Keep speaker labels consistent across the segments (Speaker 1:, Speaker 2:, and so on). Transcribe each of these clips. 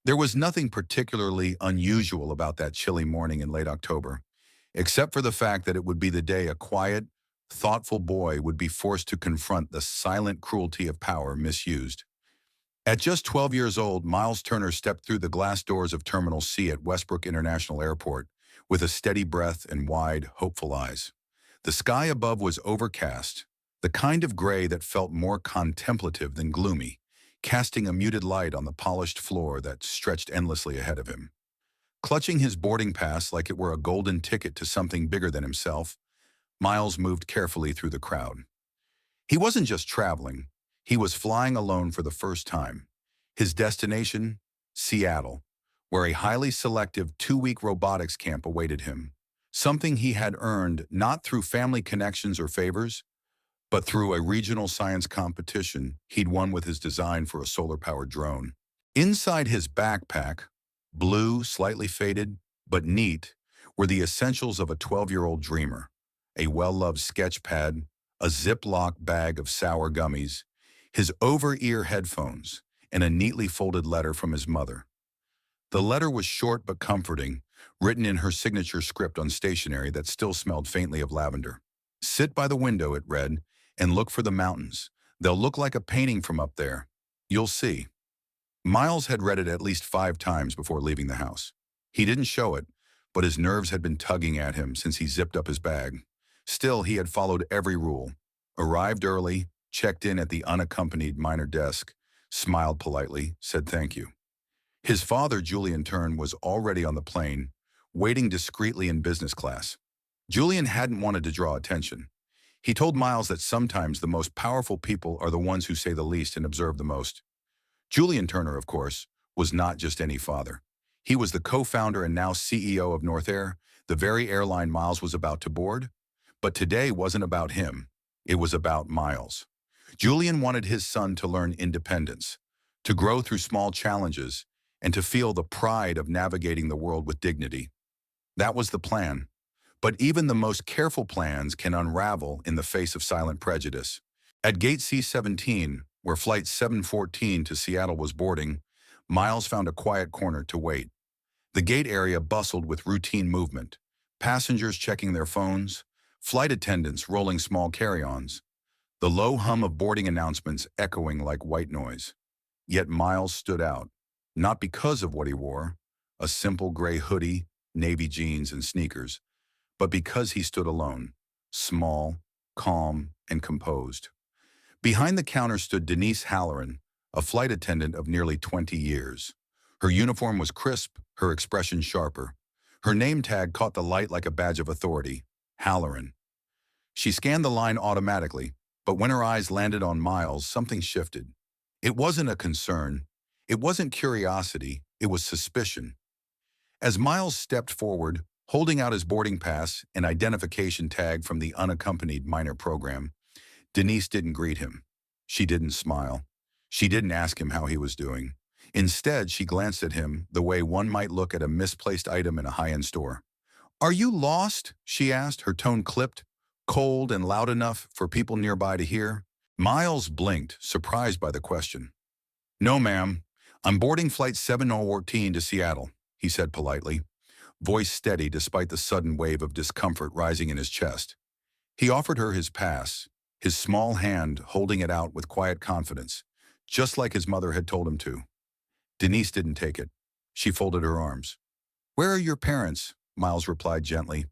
Speaker 1: There was nothing particularly unusual about that chilly morning in late October, except for the fact that it would be the day a quiet, thoughtful boy would be forced to confront the silent cruelty of power misused. At just 12 years old, Miles Turner stepped through the glass doors of Terminal C at Westbrook International Airport with a steady breath and wide, hopeful eyes. The sky above was overcast, the kind of gray that felt more contemplative than gloomy, casting a muted light on the polished floor that stretched endlessly ahead of him. Clutching his boarding pass like it were a golden ticket to something bigger than himself, Miles moved carefully through the crowd. He wasn't just traveling, he was flying alone for the first time. His destination? Seattle, where a highly selective 2-week robotics camp awaited him. Something he had earned not through family connections or favors, but through a regional science competition he'd won with his design for a solar-powered drone. Inside his backpack, blue, slightly faded, but neat, were the essentials of a 12-year-old dreamer: a well-loved sketch pad, a Ziploc bag of sour gummies, his over-ear headphones, and a neatly folded letter from his mother. The letter was short but comforting, written in her signature script on stationery that still smelled faintly of lavender. "Sit by the window," it read, "and look for the mountains. They'll look like a painting from up there. You'll see." Miles had read it at least 5 times before leaving the house. He didn't show it, but his nerves had been tugging at him since he zipped up his bag. Still, he had followed every rule. Arrived early, checked in at the unaccompanied minor desk, smiled politely, said thank you. His father, Julian Turner, was already on the plane, waiting discreetly in business class. Julian hadn't wanted to draw attention. He told Miles that sometimes the most powerful people are the ones who say the least and observe the most. Julian Turner, of course, was not just any father. He was the co-founder and now CEO of North Air, the very airline Miles was about to board. But today wasn't about him. It was about Miles. Julian wanted his son to learn independence, to grow through small challenges, and to feel the pride of navigating the world with dignity. That was the plan. But even the most careful plans can unravel in the face of silent prejudice. At Gate C17, where Flight 714 to Seattle was boarding, Miles found a quiet corner to wait. The gate area bustled with routine movement, passengers checking their phones, flight attendants rolling small carry-ons, the low hum of boarding announcements echoing like white noise. Yet Miles stood out, not because of what he wore, a simple gray hoodie, navy jeans, and sneakers, but because he stood alone, small, calm, and composed. Behind the counter stood Denise Halloran, a flight attendant of nearly 20 years. Her uniform was crisp, her expression sharper. Her name tag caught the light like a badge of authority: Halloran. She scanned the line automatically, but when her eyes landed on Miles, something shifted. It wasn't a concern. It wasn't curiosity. It was suspicion. As Miles stepped forward, holding out his boarding pass and identification tag from the unaccompanied minor program, Denise didn't greet him. She didn't smile. She didn't ask him how he was doing. Instead, she glanced at him the way one might look at a misplaced item in a high-end store. "Are you lost?" she asked, her tone clipped, cold and loud enough for people nearby to hear. Miles blinked, surprised by the question. "No, ma'am. I'm boarding Flight 714 to Seattle," he said politely, voice steady despite the sudden wave of discomfort rising in his chest. He offered her his pass, his small hand holding it out with quiet confidence, just like his mother had told him to. Denise didn't take it. She folded her arms. "Where are your parents?" Miles replied gently.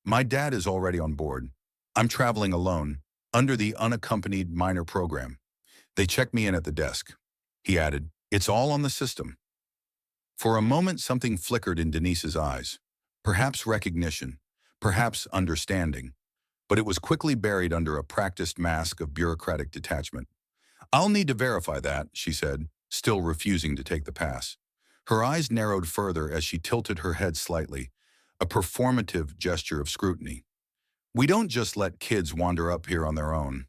Speaker 1: "My dad is already on board. I'm traveling alone, under the unaccompanied minor program. They checked me in at the desk." He added, "It's all on the system." For a moment, something flickered in Denise's eyes. Perhaps recognition, perhaps understanding. But it was quickly buried under a practiced mask of bureaucratic detachment. "I'll need to verify that," she said, still refusing to take the pass. Her eyes narrowed further as she tilted her head slightly, a performative gesture of scrutiny. "We don't just let kids wander up here on their own."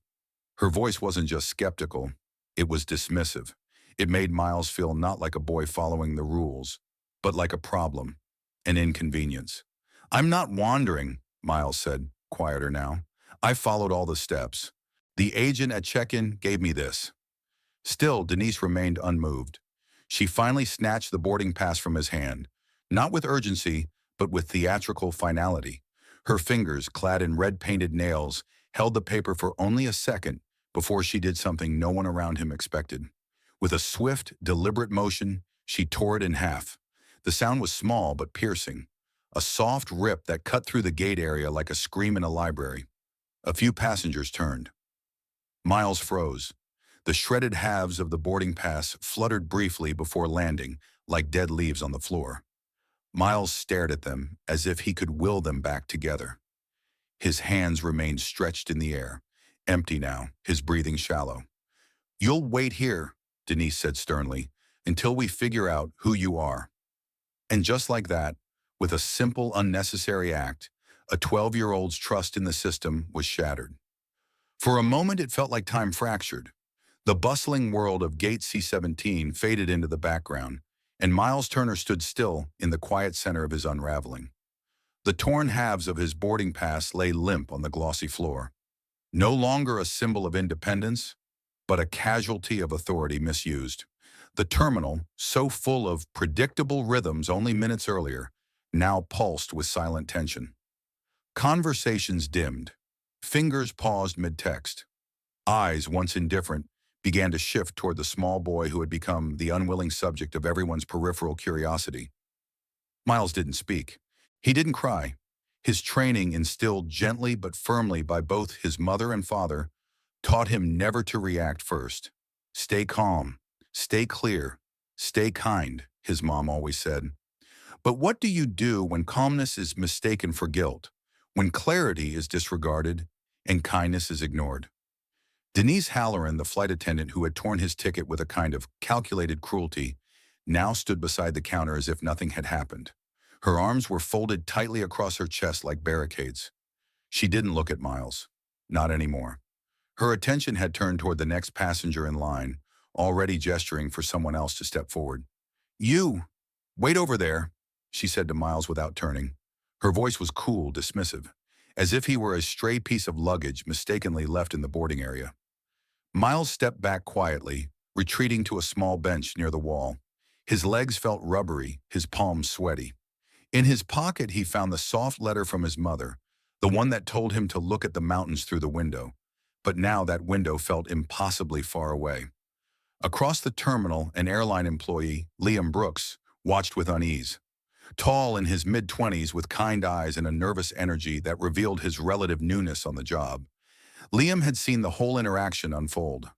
Speaker 1: Her voice wasn't just skeptical, it was dismissive. It made Miles feel not like a boy following the rules, but like a problem, an inconvenience. "I'm not wandering," Miles said, quieter now. "I followed all the steps. The agent at check-in gave me this." Still, Denise remained unmoved. She finally snatched the boarding pass from his hand, not with urgency, but with theatrical finality. Her fingers, clad in red-painted nails, held the paper for only a second before she did something no one around him expected. With a swift, deliberate motion, she tore it in half. The sound was small but piercing, a soft rip that cut through the gate area like a scream in a library. A few passengers turned. Miles froze. The shredded halves of the boarding pass fluttered briefly before landing, like dead leaves on the floor. Miles stared at them as if he could will them back together. His hands remained stretched in the air, empty now, his breathing shallow. "You'll wait here," Denise said sternly, "until we figure out who you are." And just like that, with a simple, unnecessary act, a 12-year-old's trust in the system was shattered. For a moment, it felt like time fractured. The bustling world of Gate C17 faded into the background, and Miles Turner stood still in the quiet center of his unraveling. The torn halves of his boarding pass lay limp on the glossy floor. No longer a symbol of independence, but a casualty of authority misused. The terminal, so full of predictable rhythms only minutes earlier, now pulsed with silent tension. Conversations dimmed. Fingers paused mid-text. Eyes, once indifferent, began to shift toward the small boy who had become the unwilling subject of everyone's peripheral curiosity. Miles didn't speak. He didn't cry. His training, instilled gently but firmly by both his mother and father, taught him never to react first. "Stay calm, stay clear, stay kind," his mom always said. But what do you do when calmness is mistaken for guilt, when clarity is disregarded and kindness is ignored? Denise Halloran, the flight attendant who had torn his ticket with a kind of calculated cruelty, now stood beside the counter as if nothing had happened. Her arms were folded tightly across her chest like barricades. She didn't look at Miles. Not anymore. Her attention had turned toward the next passenger in line, already gesturing for someone else to step forward. "You! Wait over there," she said to Miles without turning. Her voice was cool, dismissive, as if he were a stray piece of luggage mistakenly left in the boarding area. Miles stepped back quietly, retreating to a small bench near the wall. His legs felt rubbery, his palms sweaty. In his pocket, he found the soft letter from his mother, the one that told him to look at the mountains through the window. But now that window felt impossibly far away. Across the terminal, an airline employee, Liam Brooks, watched with unease. Tall in his mid-20s with kind eyes and a nervous energy that revealed his relative newness on the job, Liam had seen the whole interaction unfold.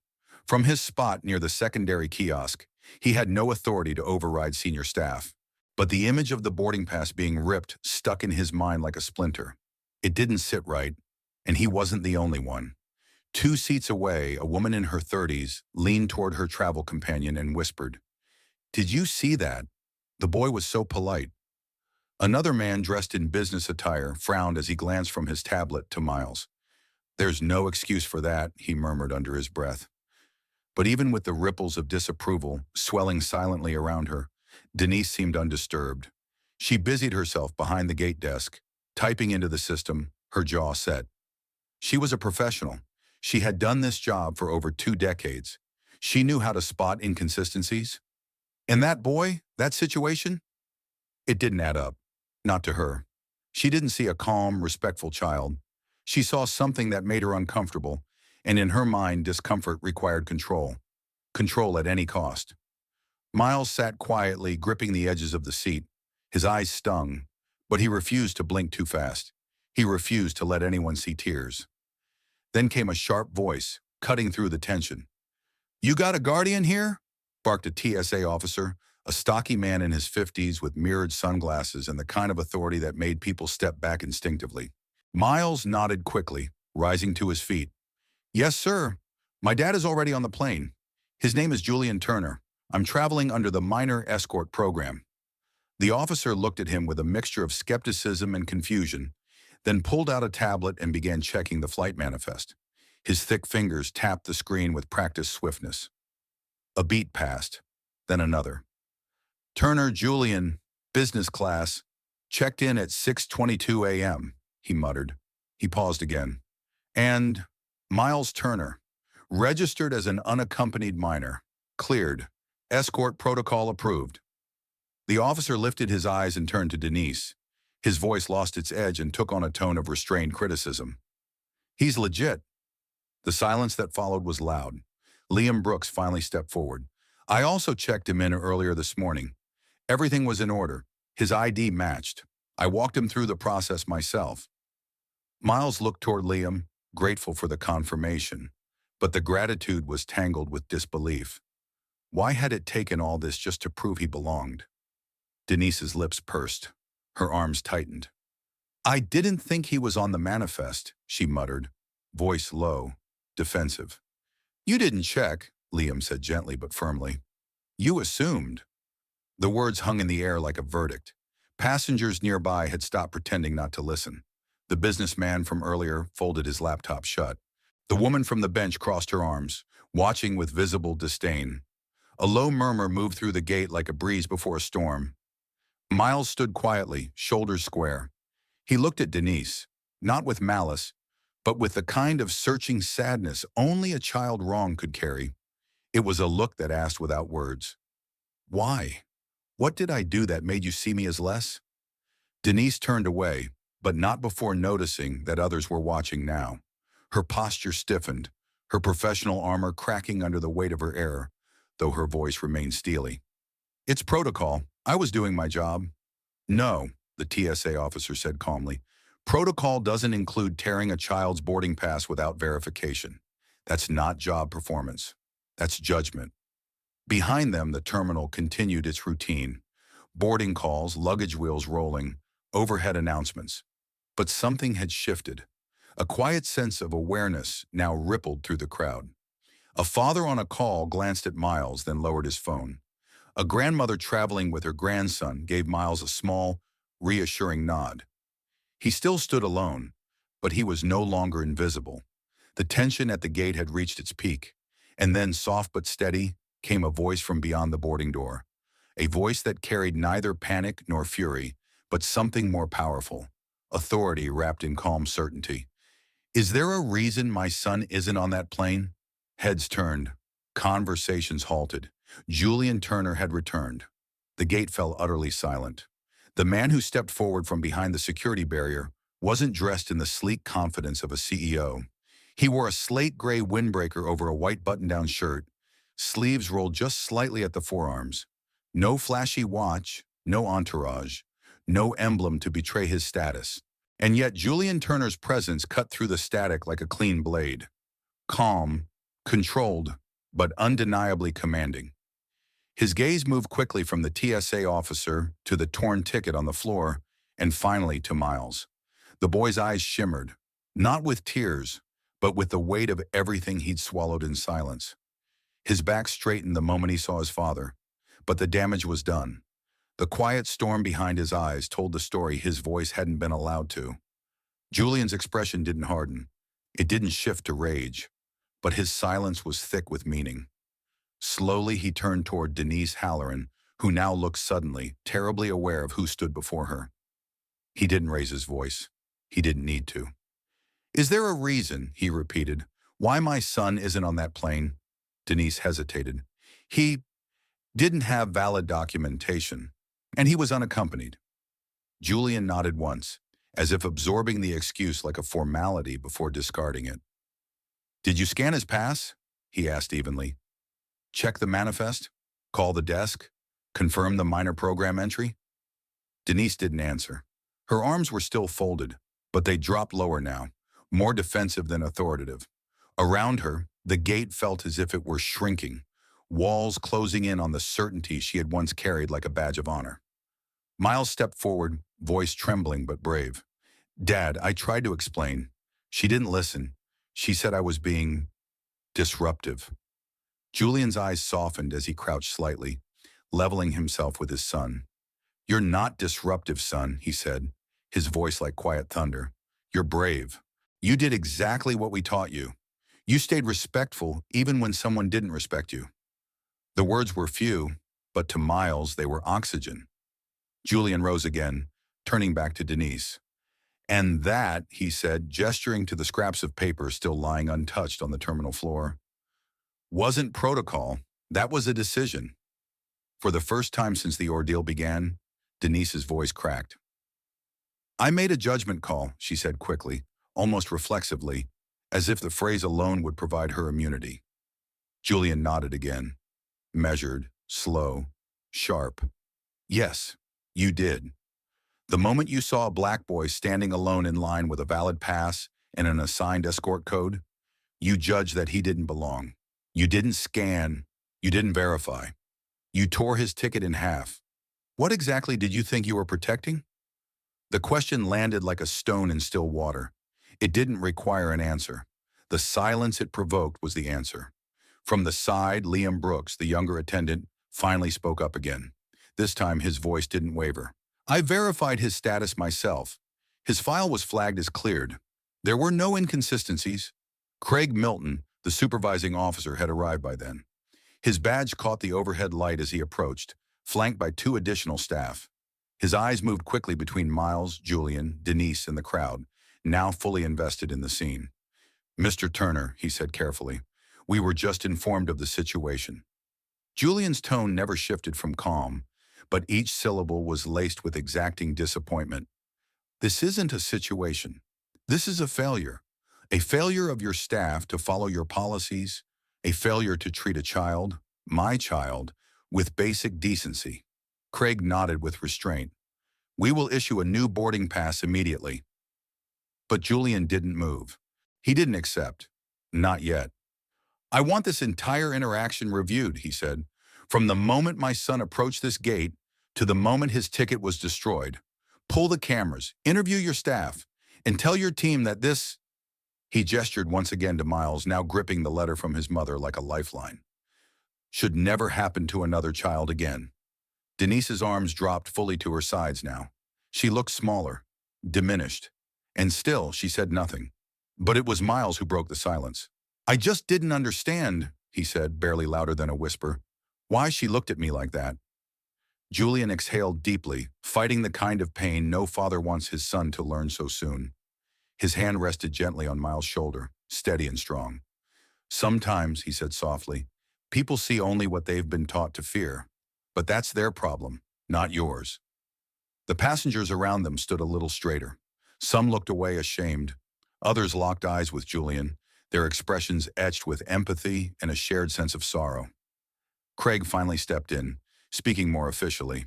Speaker 1: From his spot near the secondary kiosk, he had no authority to override senior staff. But the image of the boarding pass being ripped stuck in his mind like a splinter. It didn't sit right, and he wasn't the only one. 2 seats away, a woman in her 30s leaned toward her travel companion and whispered, "Did you see that? The boy was so polite." Another man dressed in business attire frowned as he glanced from his tablet to Miles. "There's no excuse for that," he murmured under his breath. But even with the ripples of disapproval swelling silently around her, Denise seemed undisturbed. She busied herself behind the gate desk, typing into the system, her jaw set. She was a professional. She had done this job for over 2 decades. She knew how to spot inconsistencies. And that boy, that situation? It didn't add up. Not to her. She didn't see a calm, respectful child. She saw something that made her uncomfortable, and in her mind, discomfort required control. Control at any cost. Miles sat quietly, gripping the edges of the seat. His eyes stung, but he refused to blink too fast. He refused to let anyone see tears. Then came a sharp voice, cutting through the tension. "You got a guardian here?" barked a TSA officer, a stocky man in his 50s with mirrored sunglasses and the kind of authority that made people step back instinctively. Miles nodded quickly, rising to his feet. "Yes, sir. My dad is already on the plane. His name is Julian Turner. I'm traveling under the minor escort program." The officer looked at him with a mixture of skepticism and confusion, then pulled out a tablet and began checking the flight manifest. His thick fingers tapped the screen with practiced swiftness. A beat passed, then another. "Turner Julian, business class, checked in at 6:22 a.m., he muttered. He paused again. "And Miles Turner, registered as an unaccompanied minor, cleared, Escort protocol approved. The officer lifted his eyes and turned to Denise. His voice lost its edge and took on a tone of restrained criticism. He's legit. The silence that followed was loud. Liam Brooks finally stepped forward. I also checked him in earlier this morning. Everything was in order. His ID matched. I walked him through the process myself. Miles looked toward Liam, grateful for the confirmation. But the gratitude was tangled with disbelief. Why had it taken all this just to prove he belonged? Denise's lips pursed. Her arms tightened. I didn't think he was on the manifest, she muttered, voice low, defensive. You didn't check, Liam said gently but firmly. You assumed. The words hung in the air like a verdict. Passengers nearby had stopped pretending not to listen. The businessman from earlier folded his laptop shut. The woman from the bench crossed her arms, watching with visible disdain. A low murmur moved through the gate like a breeze before a storm. Miles stood quietly, shoulders square. He looked at Denise, not with malice, but with the kind of searching sadness only a child wrong could carry. It was a look that asked without words. Why? What did I do that made you see me as less? Denise turned away, but not before noticing that others were watching now. Her posture stiffened, her professional armor cracking under the weight of her error, though her voice remained steely. It's protocol. I was doing my job. No, the TSA officer said calmly. Protocol doesn't include tearing a child's boarding pass without verification. That's not job performance. That's judgment. Behind them, the terminal continued its routine. Boarding calls, luggage wheels rolling, overhead announcements. But something had shifted. A quiet sense of awareness now rippled through the crowd. A father on a call glanced at Miles, then lowered his phone. A grandmother traveling with her grandson gave Miles a small, reassuring nod. He still stood alone, but he was no longer invisible. The tension at the gate had reached its peak, and then, soft but steady, came a voice from beyond the boarding door. A voice that carried neither panic nor fury, but something more powerful, authority wrapped in calm certainty. Is there a reason my son isn't on that plane? Heads turned. Conversations halted. Julian Turner had returned. The gate fell utterly silent. The man who stepped forward from behind the security barrier wasn't dressed in the sleek confidence of a CEO. He wore a slate gray windbreaker over a white button-down shirt, sleeves rolled just slightly at the forearms. No flashy watch, no entourage, no emblem to betray his status. And yet Julian Turner's presence cut through the static like a clean blade. Calm, controlled, but undeniably commanding. His gaze moved quickly from the TSA officer to the torn ticket on the floor, and finally to Miles. The boy's eyes shimmered, not with tears, but with the weight of everything he'd swallowed in silence. His back straightened the moment he saw his father, but the damage was done. The quiet storm behind his eyes told the story his voice hadn't been allowed to. Julian's expression didn't harden. It didn't shift to rage, but his silence was thick with meaning. Slowly he turned toward Denise Halloran, who now looked suddenly, terribly aware of who stood before her. He didn't raise his voice. He didn't need to. Is there a reason, he repeated, why my son isn't on that plane? Denise hesitated. He didn't have valid documentation, and he was unaccompanied. Julian nodded once, as if absorbing the excuse like a formality before discarding it. Did you scan his pass? He asked evenly. Check the manifest? Call the desk? Confirm the minor program entry? Denise didn't answer. Her arms were still folded, but they dropped lower now, more defensive than authoritative. Around her, the gate felt as if it were shrinking, walls closing in on the certainty she had once carried like a badge of honor. Miles stepped forward, voice trembling but brave. Dad, I tried to explain. She didn't listen. She said I was being disruptive. Julian's eyes softened as he crouched slightly, leveling himself with his son. You're not disruptive, son, he said, his voice like quiet thunder. You're brave. You did exactly what we taught you. You stayed respectful even when someone didn't respect you. The words were few, but to Miles they were oxygen. Julian rose again, turning back to Denise. And that, he said, gesturing to the scraps of paper still lying untouched on the terminal floor, wasn't protocol. That was a decision. For the first time since the ordeal began, Denise's voice cracked. I made a judgment call, she said quickly, almost reflexively, as if the phrase alone would provide her immunity. Julian nodded again. Measured, slow, sharp. Yes, you did. The moment you saw a black boy standing alone in line with a valid pass and an assigned escort code, you judged that he didn't belong. You didn't scan. You didn't verify. You tore his ticket in half. What exactly did you think you were protecting? The question landed like a stone in still water. It didn't require an answer. The silence it provoked was the answer. From the side, Liam Brooks, the younger attendant, finally spoke up again. This time his voice didn't waver. I verified his status myself. His file was flagged as cleared. There were no inconsistencies. Craig Milton, the supervising officer, had arrived by then. His badge caught the overhead light as he approached, flanked by 2 additional staff. His eyes moved quickly between Miles, Julian, Denise, and the crowd, now fully invested in the scene. Mr. Turner, he said carefully, we were just informed of the situation. Julian's tone never shifted from calm, but each syllable was laced with exacting disappointment. This isn't a situation. This is a failure. A failure of your staff to follow your policies, a failure to treat a child, my child, with basic decency. Craig nodded with restraint. We will issue a new boarding pass immediately. But Julian didn't move. He didn't accept. Not yet. I want this entire interaction reviewed, he said. From the moment my son approached this gate to the moment his ticket was destroyed. Pull the cameras, interview your staff, and tell your team that this... He gestured once again to Miles, now gripping the letter from his mother like a lifeline. Should never happen to another child again. Denise's arms dropped fully to her sides now. She looked smaller, diminished, and still she said nothing. But it was Miles who broke the silence. I just didn't understand, he said, barely louder than a whisper, why she looked at me like that. Julian exhaled deeply, fighting the kind of pain no father wants his son to learn so soon. His hand rested gently on Miles' shoulder, steady and strong. Sometimes, he said softly, people see only what they've been taught to fear. But that's their problem, not yours. The passengers around them stood a little straighter. Some looked away ashamed. Others locked eyes with Julian, their expressions etched with empathy and a shared sense of sorrow. Craig finally stepped in, speaking more officially.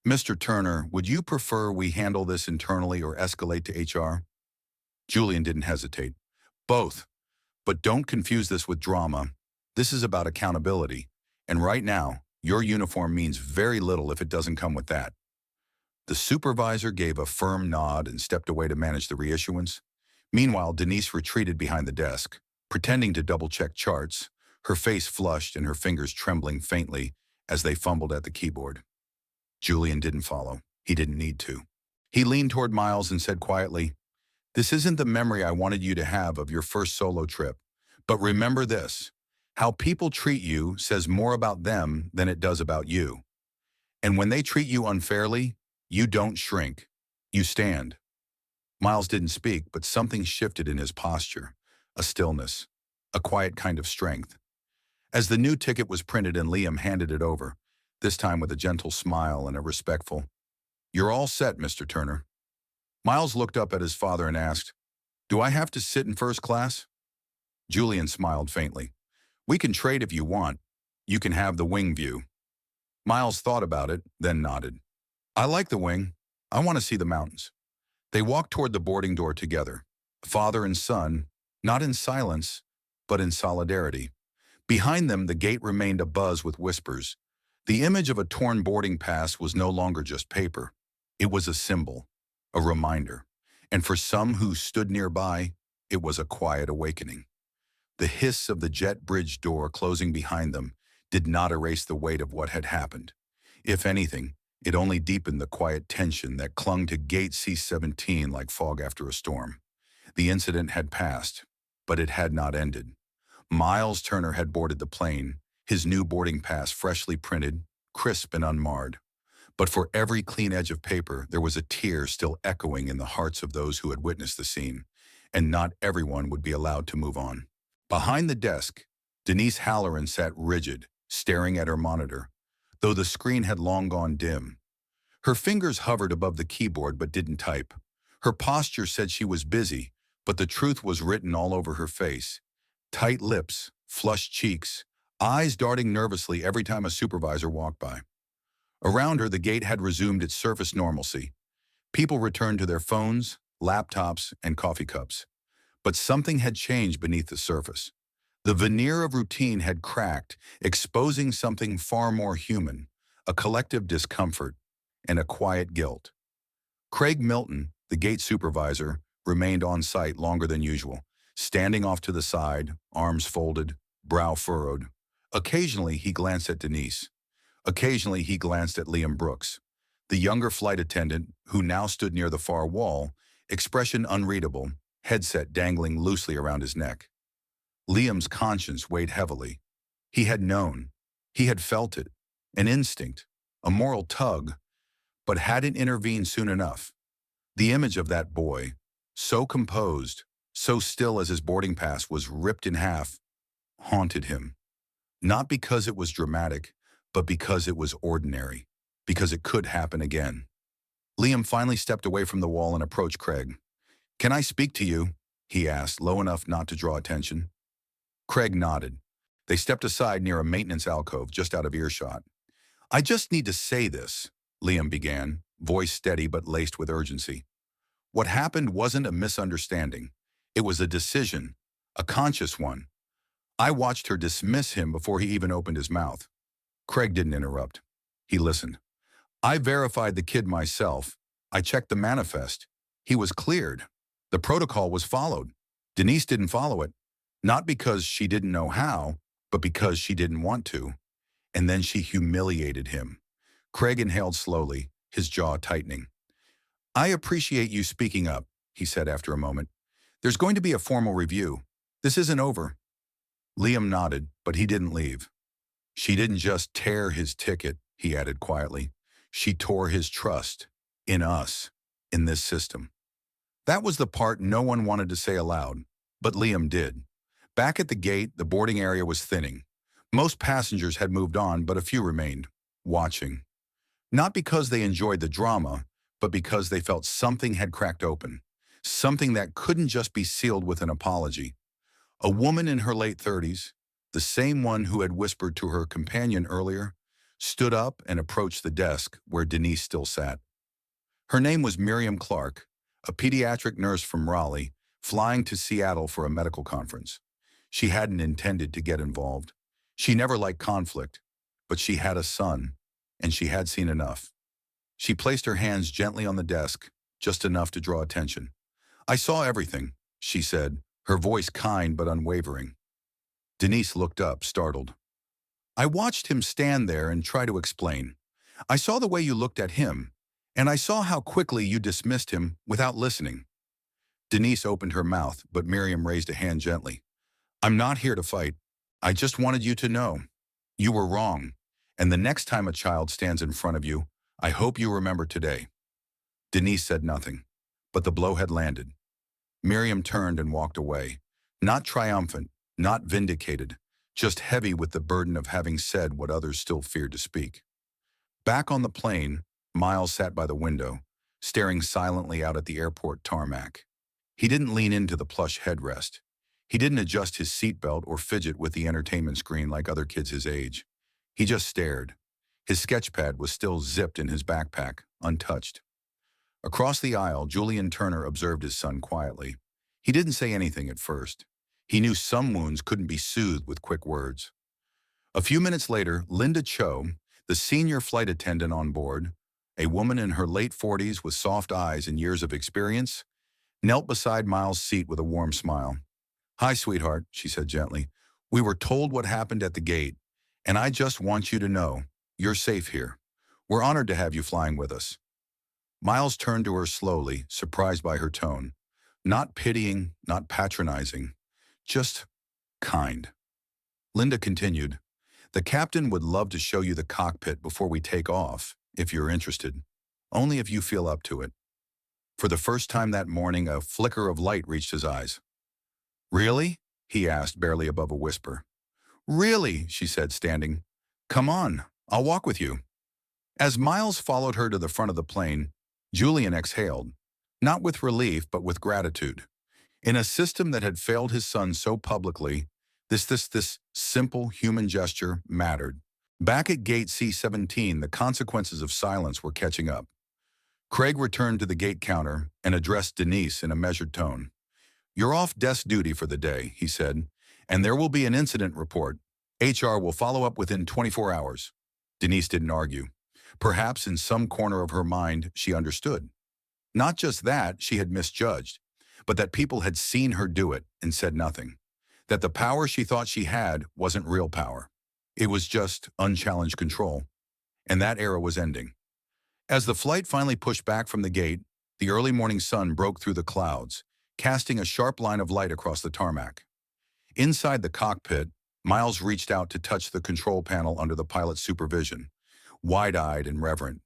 Speaker 1: Mr. Turner, would you prefer we handle this internally or escalate to HR? Julian didn't hesitate. Both. But don't confuse this with drama. This is about accountability. And right now, your uniform means very little if it doesn't come with that. The supervisor gave a firm nod and stepped away to manage the reissuance. Meanwhile, Denise retreated behind the desk, pretending to double-check charts, her face flushed and her fingers trembling faintly as they fumbled at the keyboard. Julian didn't follow. He didn't need to. He leaned toward Miles and said quietly, "This isn't the memory I wanted you to have of your first solo trip, but remember this. How people treat you says more about them than it does about you. And when they treat you unfairly, you don't shrink. You stand." Miles didn't speak, but something shifted in his posture, a stillness, a quiet kind of strength. As the new ticket was printed and Liam handed it over, this time with a gentle smile and a respectful, "You're all set, Mr. Turner." Miles looked up at his father and asked, "Do I have to sit in first class?" Julian smiled faintly. "We can trade if you want. You can have the wing view." Miles thought about it, then nodded. "I like the wing. I want to see the mountains." They walked toward the boarding door together, father and son, not in silence, but in solidarity. Behind them, the gate remained abuzz with whispers. The image of a torn boarding pass was no longer just paper. It was a symbol, a reminder. And for some who stood nearby, it was a quiet awakening. The hiss of the jet bridge door closing behind them did not erase the weight of what had happened. If anything, it only deepened the quiet tension that clung to Gate C17 like fog after a storm. The incident had passed, but it had not ended. Miles Turner had boarded the plane, his new boarding pass freshly printed, crisp and unmarred. But for every clean edge of paper, there was a tear still echoing in the hearts of those who had witnessed the scene, and not everyone would be allowed to move on. Behind the desk, Denise Halloran sat rigid, staring at her monitor. though the screen had long gone dim. Her fingers hovered above the keyboard but didn't type. Her posture said she was busy, but the truth was written all over her face. Tight lips, flushed cheeks, eyes darting nervously every time a supervisor walked by. Around her, the gate had resumed its surface normalcy. People returned to their phones, laptops, and coffee cups. But something had changed beneath the surface. The veneer of routine had cracked, exposing something far more human, a collective discomfort and a quiet guilt. Craig Milton, the gate supervisor, remained on site longer than usual, standing off to the side, arms folded, brow furrowed. Occasionally, he glanced at Denise. Occasionally, he glanced at Liam Brooks, the younger flight attendant who now stood near the far wall, expression unreadable, headset dangling loosely around his neck. Liam's conscience weighed heavily. He had known. He had felt it. An instinct, a moral tug, but hadn't intervened soon enough. The image of that boy, so composed, so still as his boarding pass was ripped in half, haunted him. Not because it was dramatic, but because it was ordinary, because it could happen again. Liam finally stepped away from the wall and approached Craig. "Can I speak to you?" he asked, low enough not to draw attention. Craig nodded. They stepped aside near a maintenance alcove just out of earshot. "I just need to say this," Liam began, voice steady but laced with urgency. "What happened wasn't a misunderstanding. It was a decision, a conscious one. I watched her dismiss him before he even opened his mouth." Craig didn't interrupt. He listened. "I verified the kid myself. I checked the manifest. He was cleared. The protocol was followed. Denise didn't follow it. Not because she didn't know how, but because she didn't want to. And then she humiliated him." Craig inhaled slowly, his jaw tightening. "I appreciate you speaking up," he said after a moment. "There's going to be a formal review. This isn't over." Liam nodded, but he didn't leave. "She didn't just tear his ticket," he added quietly. "She tore his trust. In us. In this system." That was the part no one wanted to say aloud, but Liam did. Back at the gate, the boarding area was thinning. Most passengers had moved on, but a few remained, watching. Not because they enjoyed the drama, but because they felt something had cracked open. Something that couldn't just be sealed with an apology. A woman in her late 30s, the same one who had whispered to her companion earlier, stood up and approached the desk where Denise still sat. Her name was Miriam Clark, a pediatric nurse from Raleigh, flying to Seattle for a medical conference. She hadn't intended to get involved. She never liked conflict, but she had a son, and she had seen enough. She placed her hands gently on the desk, just enough to draw attention. "I saw everything," she said, her voice kind but unwavering. Denise looked up, startled. "I watched him stand there and try to explain. I saw the way you looked at him, and I saw how quickly you dismissed him without listening." Denise opened her mouth, but Miriam raised a hand gently. "I'm not here to fight. I just wanted you to know. You were wrong, and the next time a child stands in front of you, I hope you remember today." Denise said nothing, but the blow had landed. Miriam turned and walked away, not triumphant, not vindicated, just heavy with the burden of having said what others still feared to speak. Back on the plane, Miles sat by the window, staring silently out at the airport tarmac. He didn't lean into the plush headrest. He didn't adjust his seatbelt or fidget with the entertainment screen like other kids his age. He just stared. His sketchpad was still zipped in his backpack, untouched. Across the aisle, Julian Turner observed his son quietly. He didn't say anything at first. He knew some wounds couldn't be soothed with quick words. A few minutes later, Linda Cho, the senior flight attendant on board, a woman in her late 40s with soft eyes and years of experience, knelt beside Miles' seat with a warm smile. "Hi, sweetheart," she said gently. "We were told what happened at the gate, and I just want you to know you're safe here. We're honored to have you flying with us." Miles turned to her slowly, surprised by her tone. Not pitying, not patronizing, just kind. Linda continued, "The captain would love to show you the cockpit before we take off, if you're interested. Only if you feel up to it." For the first time that morning, a flicker of light reached his eyes. "Really?" he asked, barely above a whisper. "Really?" she said, standing. "Come on." I'll walk with you. As Miles followed her to the front of the plane, Julian exhaled, not with relief but with gratitude. In a system that had failed his son so publicly, this simple human gesture mattered. Back at Gate C17, the consequences of silence were catching up. Craig returned to the gate counter and addressed Denise in a measured tone. "You're off desk duty for the day," he said, "and there will be an incident report. HR will follow up within 24 hours. Denise didn't argue. Perhaps in some corner of her mind, she understood. Not just that she had misjudged, but that people had seen her do it and said nothing. That the power she thought she had wasn't real power. It was just unchallenged control. And that era was ending. As the flight finally pushed back from the gate, the early morning sun broke through the clouds, casting a sharp line of light across the tarmac. Inside the cockpit, Miles reached out to touch the control panel under the pilot's supervision, wide-eyed and reverent.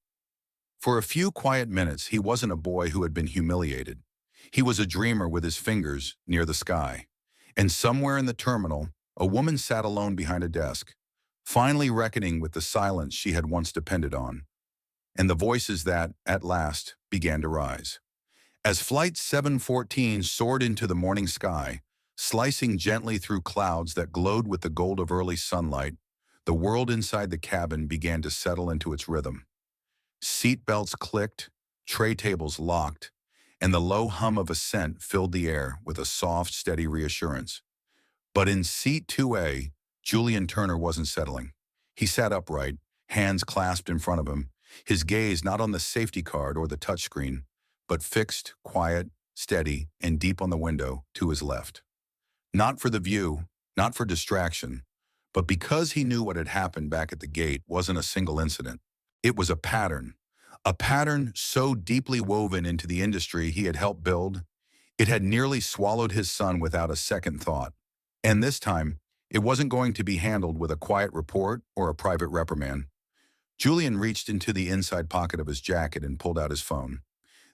Speaker 1: For a few quiet minutes, he wasn't a boy who had been humiliated. He was a dreamer with his fingers near the sky. And somewhere in the terminal, a woman sat alone behind a desk, finally reckoning with the silence she had once depended on, and the voices that, at last, began to rise. As Flight 714 soared into the morning sky, slicing gently through clouds that glowed with the gold of early sunlight, the world inside the cabin began to settle into its rhythm. Seat belts clicked, tray tables locked, and the low hum of ascent filled the air with a soft, steady reassurance. But in Seat 2A, Julian Turner wasn't settling. He sat upright, hands clasped in front of him, his gaze not on the safety card or the touchscreen, but fixed, quiet, steady, and deep on the window to his left. Not for the view, not for distraction, but because he knew what had happened back at the gate wasn't a single incident. It was a pattern so deeply woven into the industry he had helped build, it had nearly swallowed his son without a second thought. And this time, it wasn't going to be handled with a quiet report or a private reprimand. Julian reached into the inside pocket of his jacket and pulled out his phone.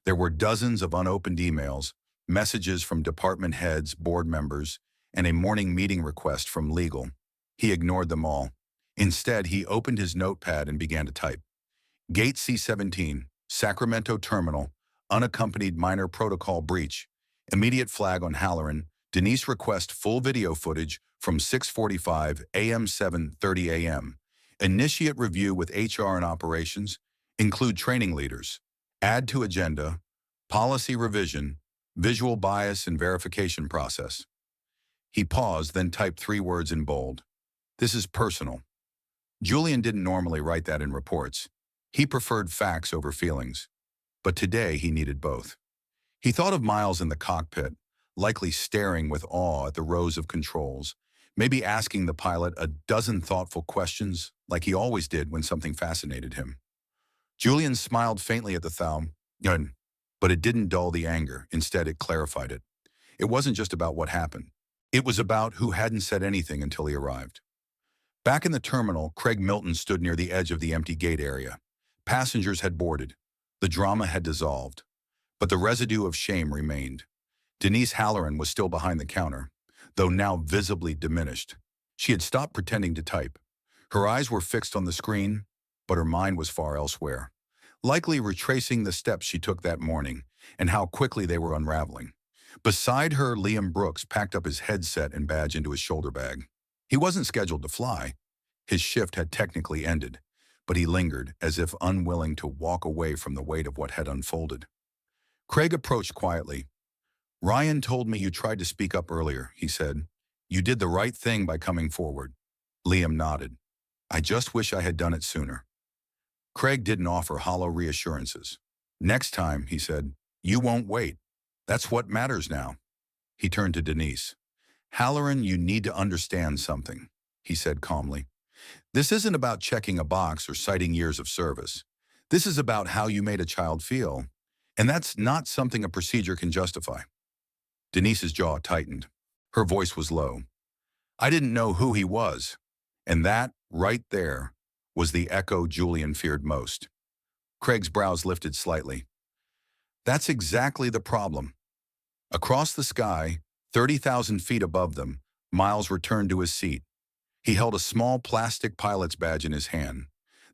Speaker 1: There were dozens of unopened emails, messages from department heads, board members, and a morning meeting request from legal. He ignored them all. Instead, he opened his notepad and began to type. Gate C17, Sacramento Terminal, unaccompanied minor protocol breach. Immediate flag on Halloran. Denise request full video footage from 6:45 a.m. 7:30 a.m. Initiate review with HR and operations. Include training leaders. Add to agenda. Policy revision. Visual bias and verification process. He paused, then typed 3 words in bold. This is personal. Julian didn't normally write that in reports. He preferred facts over feelings. But today he needed both. He thought of Miles in the cockpit, likely staring with awe at the rows of controls, maybe asking the pilot a dozen thoughtful questions like he always did when something fascinated him. Julian smiled faintly at the thought, but it didn't dull the anger. Instead, it clarified it. It wasn't just about what happened. It was about who hadn't said anything until he arrived. Back in the terminal, Craig Milton stood near the edge of the empty gate area. Passengers had boarded. The drama had dissolved. But the residue of shame remained. Denise Halloran was still behind the counter, though now visibly diminished. She had stopped pretending to type. Her eyes were fixed on the screen, but her mind was far elsewhere, likely retracing the steps she took that morning and how quickly they were unraveling. Beside her, Liam Brooks packed up his headset and badge into his shoulder bag. He wasn't scheduled to fly. His shift had technically ended, but he lingered as if unwilling to walk away from the weight of what had unfolded. Craig approached quietly. "Ryan told me you tried to speak up earlier," he said. "You did the right thing by coming forward." Liam nodded. "I just wish I had done it sooner." Craig didn't offer hollow reassurances. "Next time," he said, "you won't wait. That's what matters now." He turned to Denise. "Halloran, you need to understand something," he said calmly. "This isn't about checking a box or citing years of service. This is about how you made a child feel, and that's not something a procedure can justify." Denise's jaw tightened. Her voice was low. "I didn't know who he was." And that, right there, was the echo Julian feared most. Craig's brows lifted slightly. "That's exactly the problem." Across the sky, 30,000 feet above them, Miles returned to his seat. He held a small plastic pilot's badge in his hand.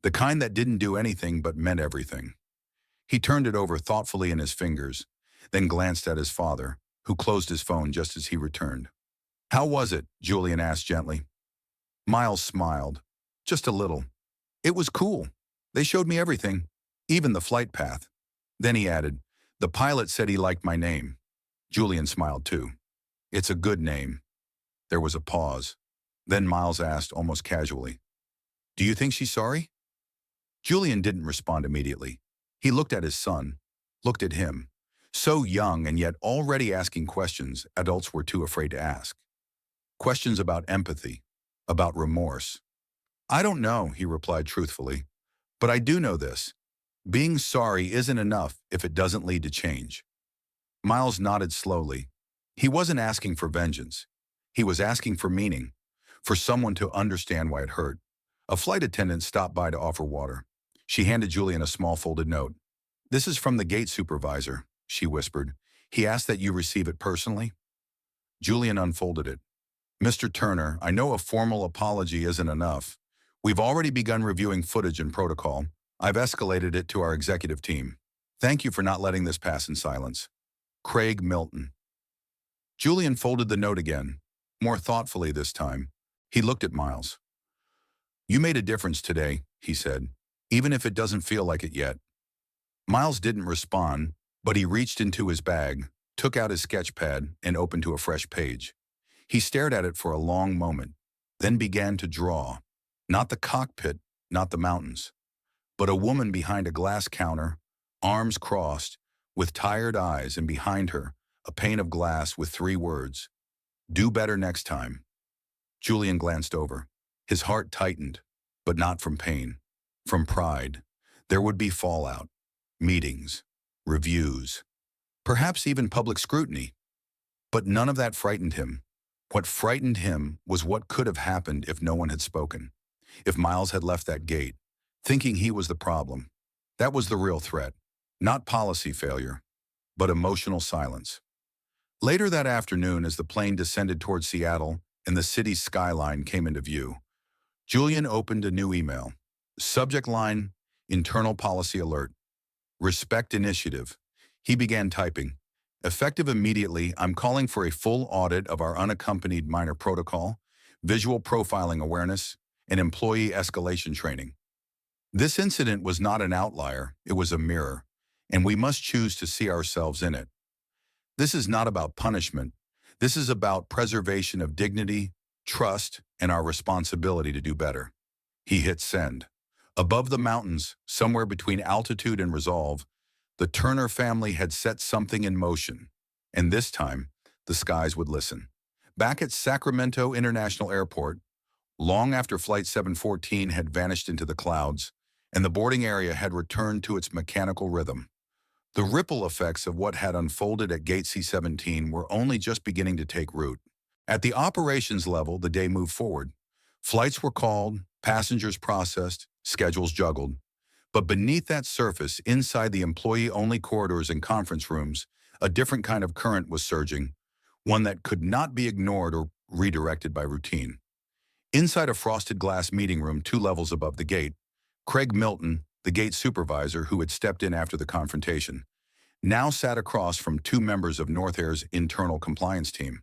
Speaker 1: the kind that didn't do anything but meant everything. He turned it over thoughtfully in his fingers, then glanced at his father, who closed his phone just as he returned. "How was it?" Julian asked gently. Miles smiled. "Just a little. It was cool. They showed me everything, even the flight path." Then he added, "The pilot said he liked my name." Julian smiled too. "It's a good name." There was a pause. Then Miles asked almost casually, "Do you think she's sorry?" Julian didn't respond immediately. He looked at his son, looked at him, so young and yet already asking questions adults were too afraid to ask. Questions about empathy, about remorse. "I don't know," he replied truthfully, "but I do know this. Being sorry isn't enough if it doesn't lead to change." Miles nodded slowly. He wasn't asking for vengeance. He was asking for meaning, for someone to understand why it hurt. A flight attendant stopped by to offer water. She handed Julian a small folded note. "This is from the gate supervisor," she whispered. "He asked that you receive it personally." Julian unfolded it. "Mr. Turner, I know a formal apology isn't enough. We've already begun reviewing footage and protocol. I've escalated it to our executive team. Thank you for not letting this pass in silence. Craig Milton." Julian folded the note again, more thoughtfully this time. He looked at Miles. "You made a difference today," he said, "even if it doesn't feel like it yet." Miles didn't respond, but he reached into his bag, took out his sketch pad, and opened to a fresh page. He stared at it for a long moment, then began to draw. Not the cockpit, not the mountains, but a woman behind a glass counter, arms crossed, with tired eyes, and behind her, a pane of glass with 3 words: "Do better next time." Julian glanced over. His heart tightened, but not from pain, from pride. There would be fallout, meetings, reviews, perhaps even public scrutiny. But none of that frightened him. What frightened him was what could have happened if no one had spoken. If Miles had left that gate, thinking he was the problem. That was the real threat. Not policy failure, but emotional silence. Later that afternoon, as the plane descended toward Seattle and the city's skyline came into view, Julian opened a new email. Subject line, internal policy alert. Respect initiative. He began typing. "Effective immediately, I'm calling for a full audit of our unaccompanied minor protocol, visual profiling awareness, and employee escalation training. This incident was not an outlier, it was a mirror, and we must choose to see ourselves in it. This is not about punishment. This is about preservation of dignity, trust, and our responsibility to do better." He hit send. Above the mountains, somewhere between altitude and resolve, the Turner family had set something in motion, and this time, the skies would listen. Back at Sacramento International Airport, long after Flight 714 had vanished into the clouds, and the boarding area had returned to its mechanical rhythm, the ripple effects of what had unfolded at Gate C17 were only just beginning to take root. At the operations level, the day moved forward. Flights were called, passengers processed, schedules juggled. But beneath that surface, inside the employee-only corridors and conference rooms, a different kind of current was surging, one that could not be ignored or redirected by routine. Inside a frosted glass meeting room 2 levels above the gate, Craig Milton, the gate supervisor who had stepped in after the confrontation, now sat across from 2 members of North Air's internal compliance team.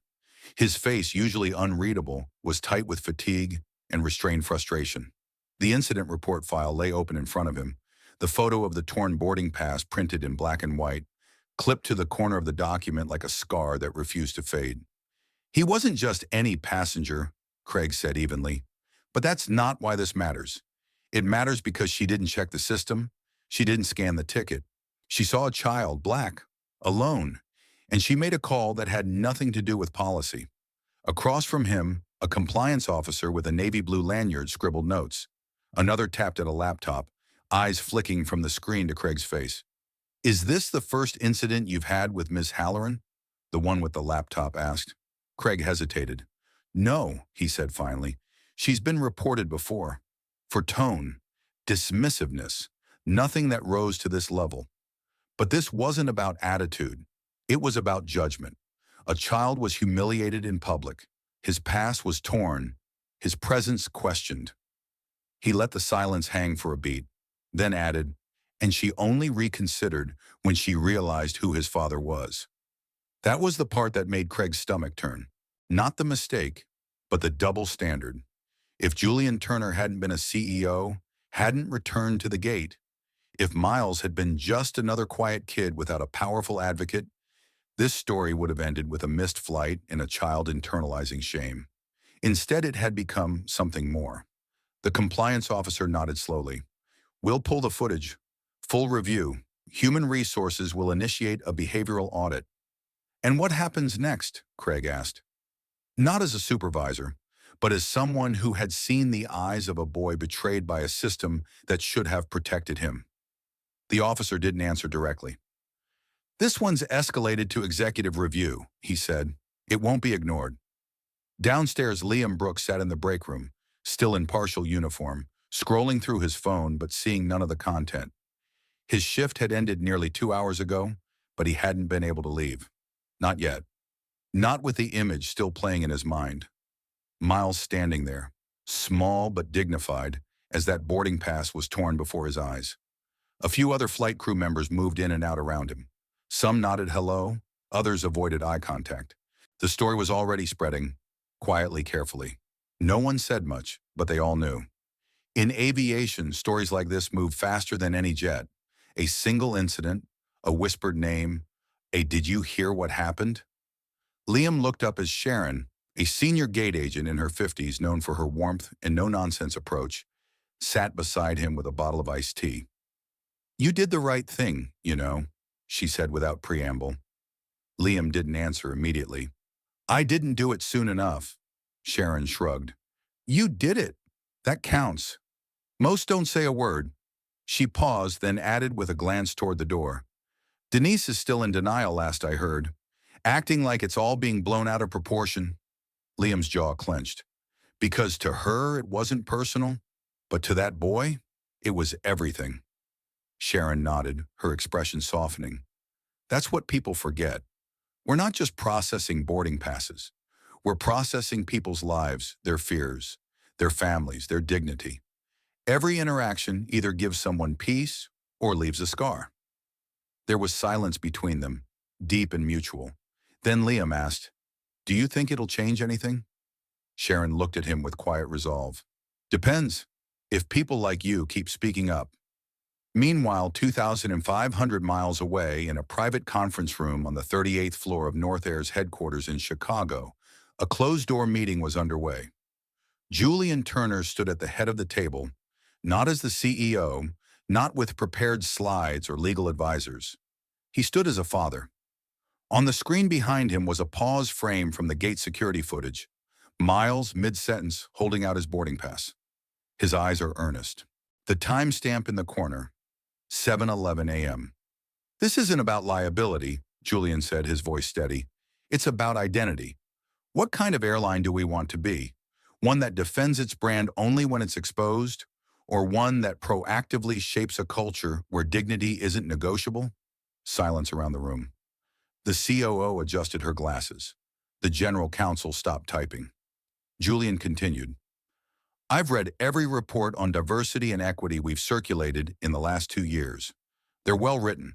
Speaker 1: His face, usually unreadable, was tight with fatigue and restrained frustration. The incident report file lay open in front of him, the photo of the torn boarding pass printed in black and white, clipped to the corner of the document like a scar that refused to fade. "He wasn't just any passenger," Craig said evenly. "But that's not why this matters. It matters because she didn't check the system. She didn't scan the ticket. She saw a child, black, alone, and she made a call that had nothing to do with policy." Across from him, a compliance officer with a navy blue lanyard scribbled notes. Another tapped at a laptop, eyes flicking from the screen to Craig's face. "Is this the first incident you've had with Miss Halloran?" the one with the laptop asked. Craig hesitated. "No," he said finally. "She's been reported before. For tone, dismissiveness, nothing that rose to this level. But this wasn't about attitude. It was about judgment. A child was humiliated in public. His past was torn. His presence questioned." He let the silence hang for a beat, then added, and she only reconsidered when she realized who his father was. That was the part that made Craig's stomach turn. Not the mistake, but the double standard. If Julian Turner hadn't been a CEO, hadn't returned to the gate, if Miles had been just another quiet kid without a powerful advocate, this story would have ended with a missed flight and a child internalizing shame. Instead, it had become something more. The compliance officer nodded slowly. We'll pull the footage. Full review. Human Resources will initiate a behavioral audit. And what happens next? Craig asked. Not as a supervisor, but as someone who had seen the eyes of a boy betrayed by a system that should have protected him. The officer didn't answer directly. This one's escalated to executive review, he said. It won't be ignored. Downstairs, Liam Brooks sat in the break room, still in partial uniform, scrolling through his phone but seeing none of the content. His shift had ended nearly 2 hours ago, but he hadn't been able to leave. Not yet. Not with the image still playing in his mind. Miles standing there, small but dignified, as that boarding pass was torn before his eyes. A few other flight crew members moved in and out around him. Some nodded hello, others avoided eye contact. The story was already spreading, quietly, carefully. No one said much, but they all knew. In aviation, stories like this move faster than any jet. A single incident, a whispered name, a "did you hear what happened?" Liam looked up as Sharon, a senior gate agent in her 50s known for her warmth and no-nonsense approach, sat beside him with a bottle of iced tea. You did the right thing, you know, she said without preamble. Liam didn't answer immediately. I didn't do it soon enough, Sharon shrugged. You did it. That counts. Most don't say a word. She paused, then added with a glance toward the door. Denise is still in denial, last I heard, acting like it's all being blown out of proportion. Liam's jaw clenched. Because to her it wasn't personal, but to that boy, it was everything. Sharon nodded, her expression softening. That's what people forget. We're not just processing boarding passes. We're processing people's lives, their fears, their families, their dignity. Every interaction either gives someone peace or leaves a scar. There was silence between them, deep and mutual. Then Liam asked, Do you think it'll change anything? Sharon looked at him with quiet resolve. Depends. If people like you keep speaking up. Meanwhile, 2,500 miles away in a private conference room on the 38th floor of North Air's headquarters in Chicago, a closed-door meeting was underway. Julian Turner stood at the head of the table, not as the CEO, not with prepared slides or legal advisors. He stood as a father. On the screen behind him was a pause frame from the gate security footage. Miles, mid-sentence, holding out his boarding pass. His eyes are earnest. The timestamp in the corner, 7:11 a.m. This isn't about liability, Julian said, his voice steady. It's about identity. What kind of airline do we want to be? One that defends its brand only when it's exposed, or one that proactively shapes a culture where dignity isn't negotiable? Silence around the room. The COO adjusted her glasses. The general counsel stopped typing. Julian continued. I've read every report on diversity and equity we've circulated in the last 2 years. They're well written.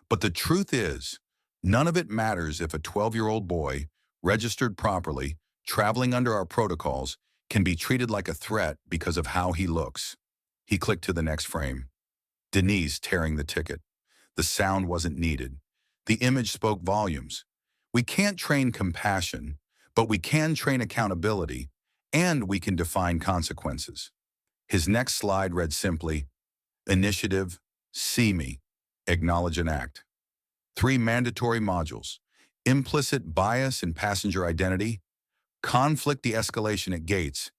Speaker 1: But the truth is, none of it matters if a 12-year-old boy, registered properly, traveling under our protocols, can be treated like a threat because of how he looks. He clicked to the next frame. Denise tearing the ticket. The sound wasn't needed. The image spoke volumes. We can't train compassion, but we can train accountability, and we can define consequences. His next slide read simply, Initiative, See Me, Acknowledge and Act. 3 mandatory modules, implicit bias in passenger identity, conflict de-escalation at gates,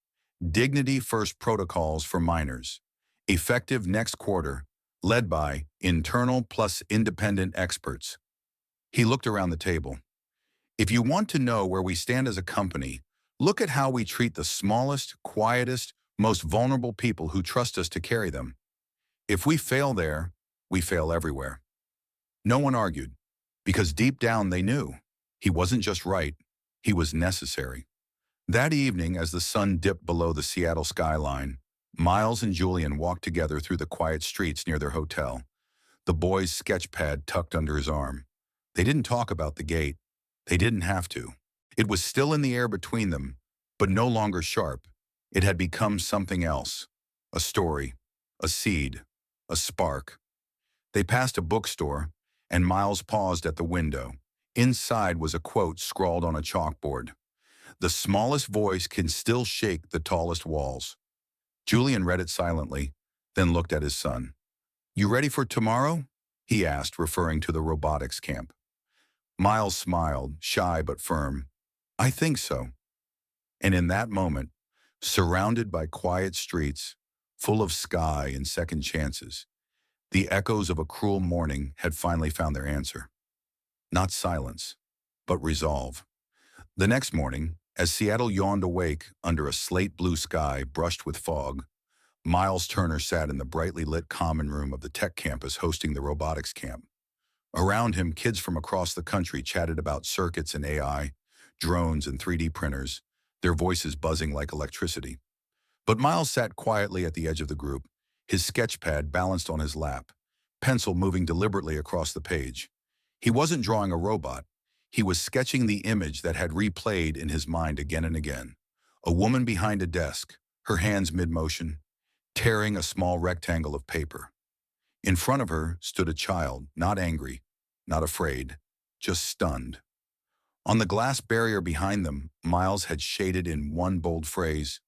Speaker 1: dignity first protocols for minors, effective next quarter, led by internal plus independent experts. He looked around the table. If you want to know where we stand as a company, look at how we treat the smallest, quietest, most vulnerable people who trust us to carry them. If we fail there, we fail everywhere. No one argued, because deep down they knew. He wasn't just right, he was necessary. That evening, as the sun dipped below the Seattle skyline, Miles and Julian walked together through the quiet streets near their hotel, the boy's sketch pad tucked under his arm. They didn't talk about the gate. They didn't have to. It was still in the air between them, but no longer sharp. It had become something else. A story, a seed, a spark. They passed a bookstore, and Miles paused at the window. Inside was a quote scrawled on a chalkboard. The smallest voice can still shake the tallest walls. Julian read it silently, then looked at his son. You ready for tomorrow? He asked, referring to the robotics camp. Miles smiled, shy but firm. I think so. And in that moment, surrounded by quiet streets, full of sky and second chances, the echoes of a cruel morning had finally found their answer. Not silence, but resolve. The next morning, as Seattle yawned awake under a slate blue sky brushed with fog, Miles Turner sat in the brightly lit common room of the tech campus hosting the robotics camp. Around him, kids from across the country chatted about circuits and AI, drones and 3D printers, their voices buzzing like electricity. But Miles sat quietly at the edge of the group, his sketch pad balanced on his lap, pencil moving deliberately across the page. He wasn't drawing a robot. He was sketching the image that had replayed in his mind again and again. A woman behind a desk, her hands mid-motion, tearing a small rectangle of paper. In front of her stood a child, not angry, not afraid, just stunned. On the glass barrier behind them, Miles had shaded in one bold phrase,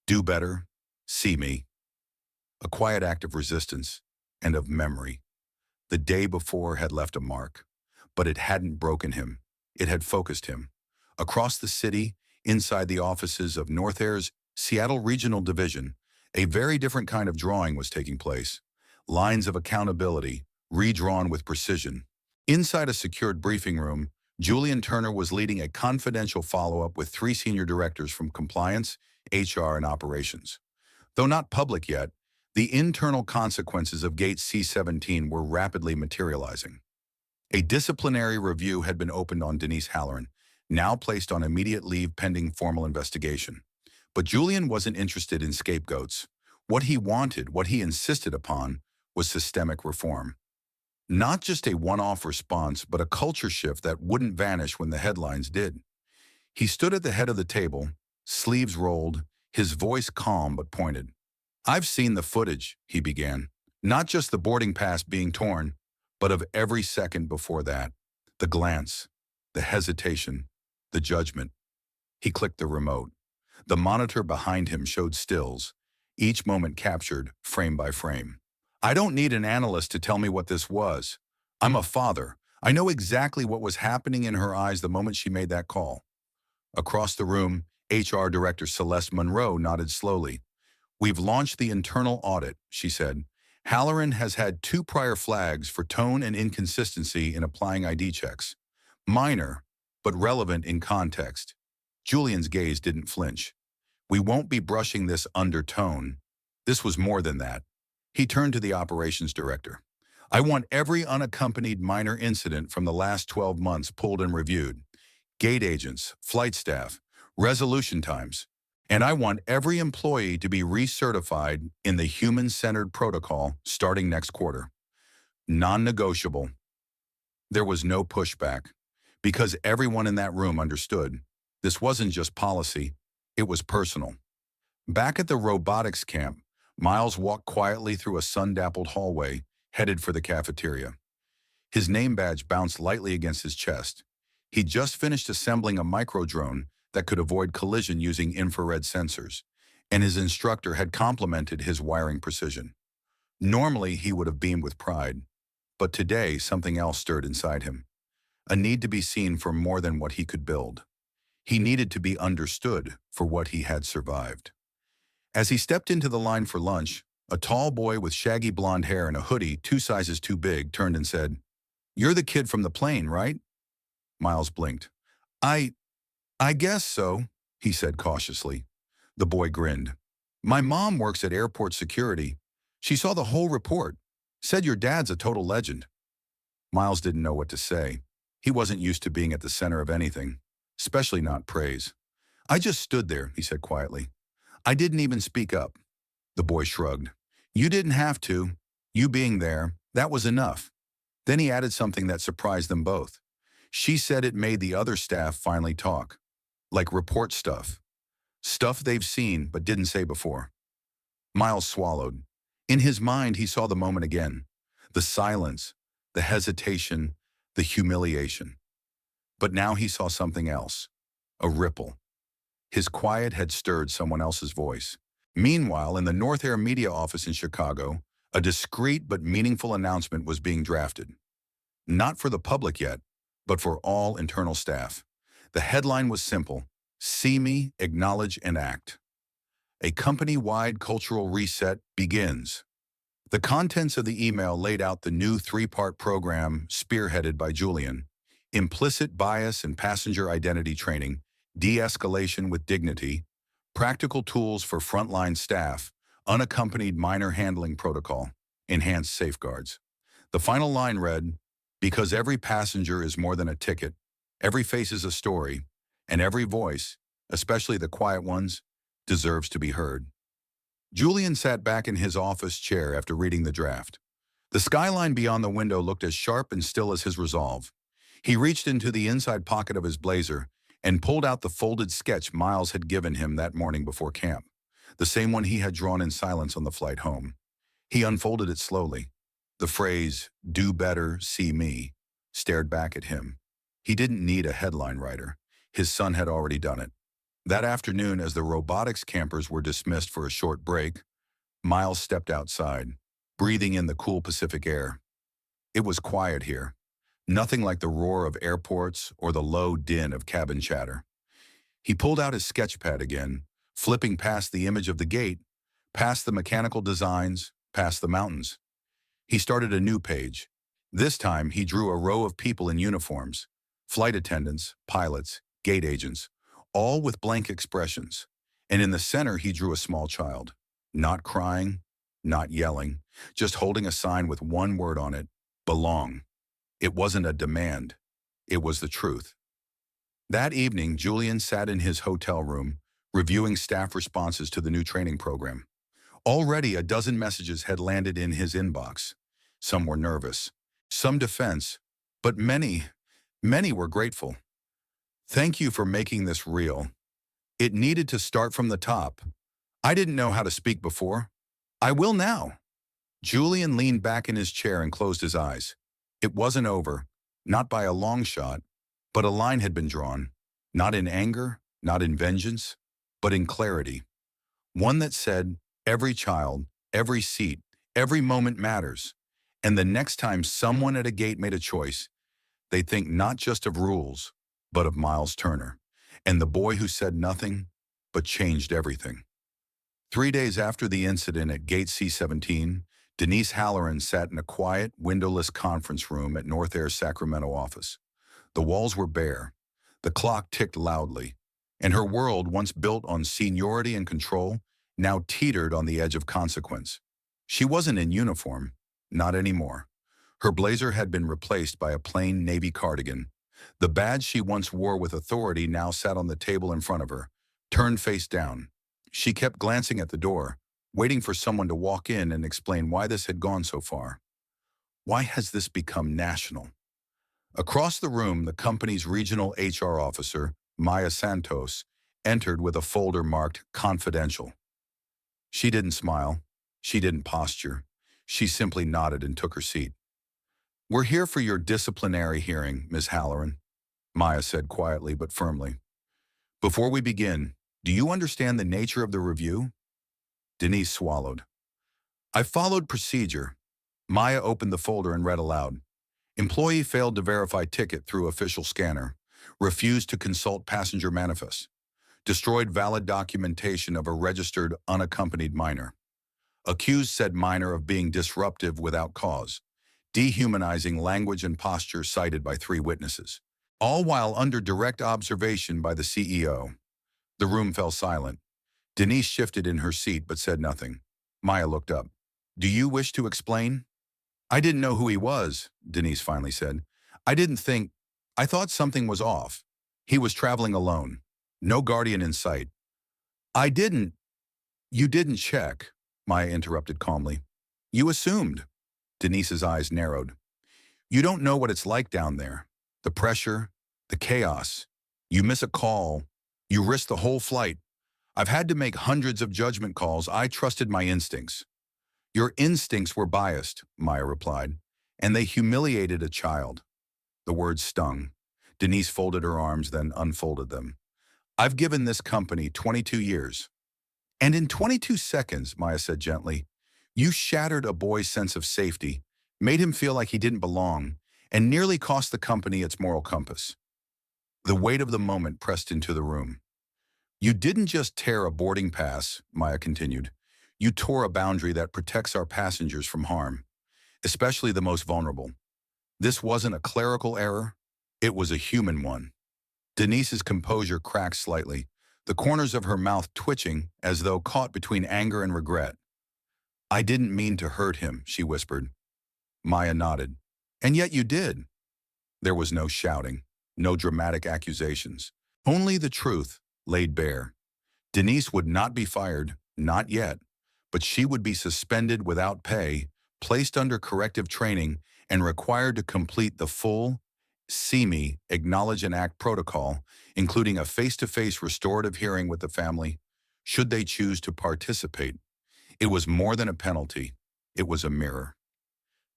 Speaker 1: "Do better, see me." A quiet act of resistance and of memory. The day before had left a mark, but it hadn't broken him. It had focused him. Across the city, inside the offices of North Air's Seattle Regional Division, a very different kind of drawing was taking place. Lines of accountability, redrawn with precision. Inside a secured briefing room, Julian Turner was leading a confidential follow-up with 3 senior directors from compliance, HR, and operations. Though not public yet, the internal consequences of Gate C17 were rapidly materializing. A disciplinary review had been opened on Denise Halloran, now placed on immediate leave pending formal investigation. But Julian wasn't interested in scapegoats. What he wanted, what he insisted upon, was systemic reform. Not just a one-off response, but a culture shift that wouldn't vanish when the headlines did. He stood at the head of the table, sleeves rolled, his voice calm but pointed. I've seen the footage, he began. Not just the boarding pass being torn, but of every second before that. The glance, the hesitation, the judgment. He clicked the remote. The monitor behind him showed stills, each moment captured, frame by frame. I don't need an analyst to tell me what this was. I'm a father. I know exactly what was happening in her eyes the moment she made that call. Across the room, HR Director Celeste Monroe nodded slowly. We've launched the internal audit, she said. Halloran has had 2 prior flags for tone and inconsistency in applying ID checks. Minor, but relevant in context. Julian's gaze didn't flinch. We won't be brushing this undertone. This was more than that. He turned to the operations director. I want every unaccompanied minor incident from the last 12 months pulled and reviewed. Gate agents, flight staff, resolution times. And I want every employee to be recertified in the human-centered protocol starting next quarter. Non-negotiable. There was no pushback, because everyone in that room understood. This wasn't just policy, it was personal. Back at the robotics camp, Miles walked quietly through a sun-dappled hallway, headed for the cafeteria. His name badge bounced lightly against his chest. He'd just finished assembling a micro-drone that could avoid collision using infrared sensors, and his instructor had complimented his wiring precision. Normally, he would have beamed with pride, but today something else stirred inside him. A need to be seen for more than what he could build. He needed to be understood for what he had survived. As he stepped into the line for lunch, a tall boy with shaggy blonde hair and a hoodie 2 sizes too big turned and said, "You're the kid from the plane, right?" Miles blinked. I guess so," he said cautiously. The boy grinned. "My mom works at airport security. She saw the whole report. Said your dad's a total legend." Miles didn't know what to say. He wasn't used to being at the center of anything, especially not praise. "I just stood there," he said quietly. "I didn't even speak up." The boy shrugged. You didn't have to. You being there, that was enough. Then he added something that surprised them both. She said it made the other staff finally talk. Like report stuff. Stuff they've seen but didn't say before. Miles swallowed. In his mind, he saw the moment again. The silence, the hesitation, the humiliation. But now he saw something else. A ripple. His quiet had stirred someone else's voice. Meanwhile, in the North Air media office in Chicago, a discreet but meaningful announcement was being drafted. Not for the public yet, but for all internal staff. The headline was simple: See me, acknowledge, and act. A company-wide cultural reset begins. The contents of the email laid out the new three-part program spearheaded by Julian: implicit bias and passenger identity training, de-escalation with dignity, practical tools for frontline staff, unaccompanied minor handling protocol, enhanced safeguards. The final line read, because every passenger is more than a ticket, every face is a story, and every voice, especially the quiet ones, deserves to be heard. Julian sat back in his office chair after reading the draft. The skyline beyond the window looked as sharp and still as his resolve. He reached into the inside pocket of his blazer and pulled out the folded sketch Miles had given him that morning before camp, the same one he had drawn in silence on the flight home. He unfolded it slowly. The phrase, "Do better, see me," stared back at him. He didn't need a headline writer. His son had already done it. That afternoon, as the robotics campers were dismissed for a short break, Miles stepped outside, breathing in the cool Pacific air. It was quiet here. Nothing like the roar of airports or the low din of cabin chatter. He pulled out his sketch pad again, flipping past the image of the gate, past the mechanical designs, past the mountains. He started a new page. This time, he drew a row of people in uniforms: flight attendants, pilots, gate agents, all with blank expressions. And in the center, he drew a small child. Not crying, not yelling, just holding a sign with one word on it: belong. It wasn't a demand. It was the truth. That evening, Julian sat in his hotel room, reviewing staff responses to the new training program. Already a dozen messages had landed in his inbox. Some were nervous, some defense, but many were grateful. Thank you for making this real. It needed to start from the top. I didn't know how to speak before. I will now. Julian leaned back in his chair and closed his eyes. It wasn't over, not by a long shot, but a line had been drawn, not in anger, not in vengeance, but in clarity. One that said, every child, every seat, every moment matters. And the next time someone at a gate made a choice, they'd think not just of rules, but of Miles Turner, and the boy who said nothing, but changed everything. 3 days after the incident at Gate C17, Denise Halloran sat in a quiet, windowless conference room at North Air's Sacramento office. The walls were bare. The clock ticked loudly, and her world, once built on seniority and control, now teetered on the edge of consequence. She wasn't in uniform, not anymore. Her blazer had been replaced by a plain navy cardigan. The badge she once wore with authority now sat on the table in front of her, turned face down. She kept glancing at the door, waiting for someone to walk in and explain why this had gone so far. Why has this become national? Across the room, the company's regional HR officer, Maya Santos, entered with a folder marked "Confidential." She didn't smile. She didn't posture. She simply nodded and took her seat. "We're here for your disciplinary hearing, Ms. Halloran," Maya said quietly but firmly. "Before we begin, do you understand the nature of the review?" Denise swallowed. "I followed procedure." Maya opened the folder and read aloud. "Employee failed to verify ticket through official scanner. Refused to consult passenger manifest. Destroyed valid documentation of a registered unaccompanied minor. Accused said minor of being disruptive without cause. Dehumanizing language and posture cited by 3 witnesses. All while under direct observation by the CEO." The room fell silent. Denise shifted in her seat but said nothing. Maya looked up. "Do you wish to explain?" "I didn't know who he was," Denise finally said. I thought something was off. He was traveling alone. No guardian in sight." You didn't check," Maya interrupted calmly. You assumed. Denise's eyes narrowed. You don't know what it's like down there. The pressure, the chaos. You miss a call. You risk the whole flight. I've had to make hundreds of judgment calls. I trusted my instincts. Your instincts were biased, Maya replied, and they humiliated a child. The words stung. Denise folded her arms, then unfolded them. I've given this company 22 years. And in 22 seconds, Maya said gently, you shattered a boy's sense of safety, made him feel like he didn't belong, and nearly cost the company its moral compass. The weight of the moment pressed into the room. You didn't just tear a boarding pass, Maya continued. You tore a boundary that protects our passengers from harm, especially the most vulnerable. This wasn't a clerical error, it was a human one. Denise's composure cracked slightly, the corners of her mouth twitching as though caught between anger and regret. I didn't mean to hurt him, she whispered. Maya nodded. And yet you did. There was no shouting, no dramatic accusations. Only the truth laid bare. Denise would not be fired, not yet, but she would be suspended without pay, placed under corrective training, and required to complete the full See Me, Acknowledge and Act protocol, including a face-to-face restorative hearing with the family, should they choose to participate. It was more than a penalty. It was a mirror.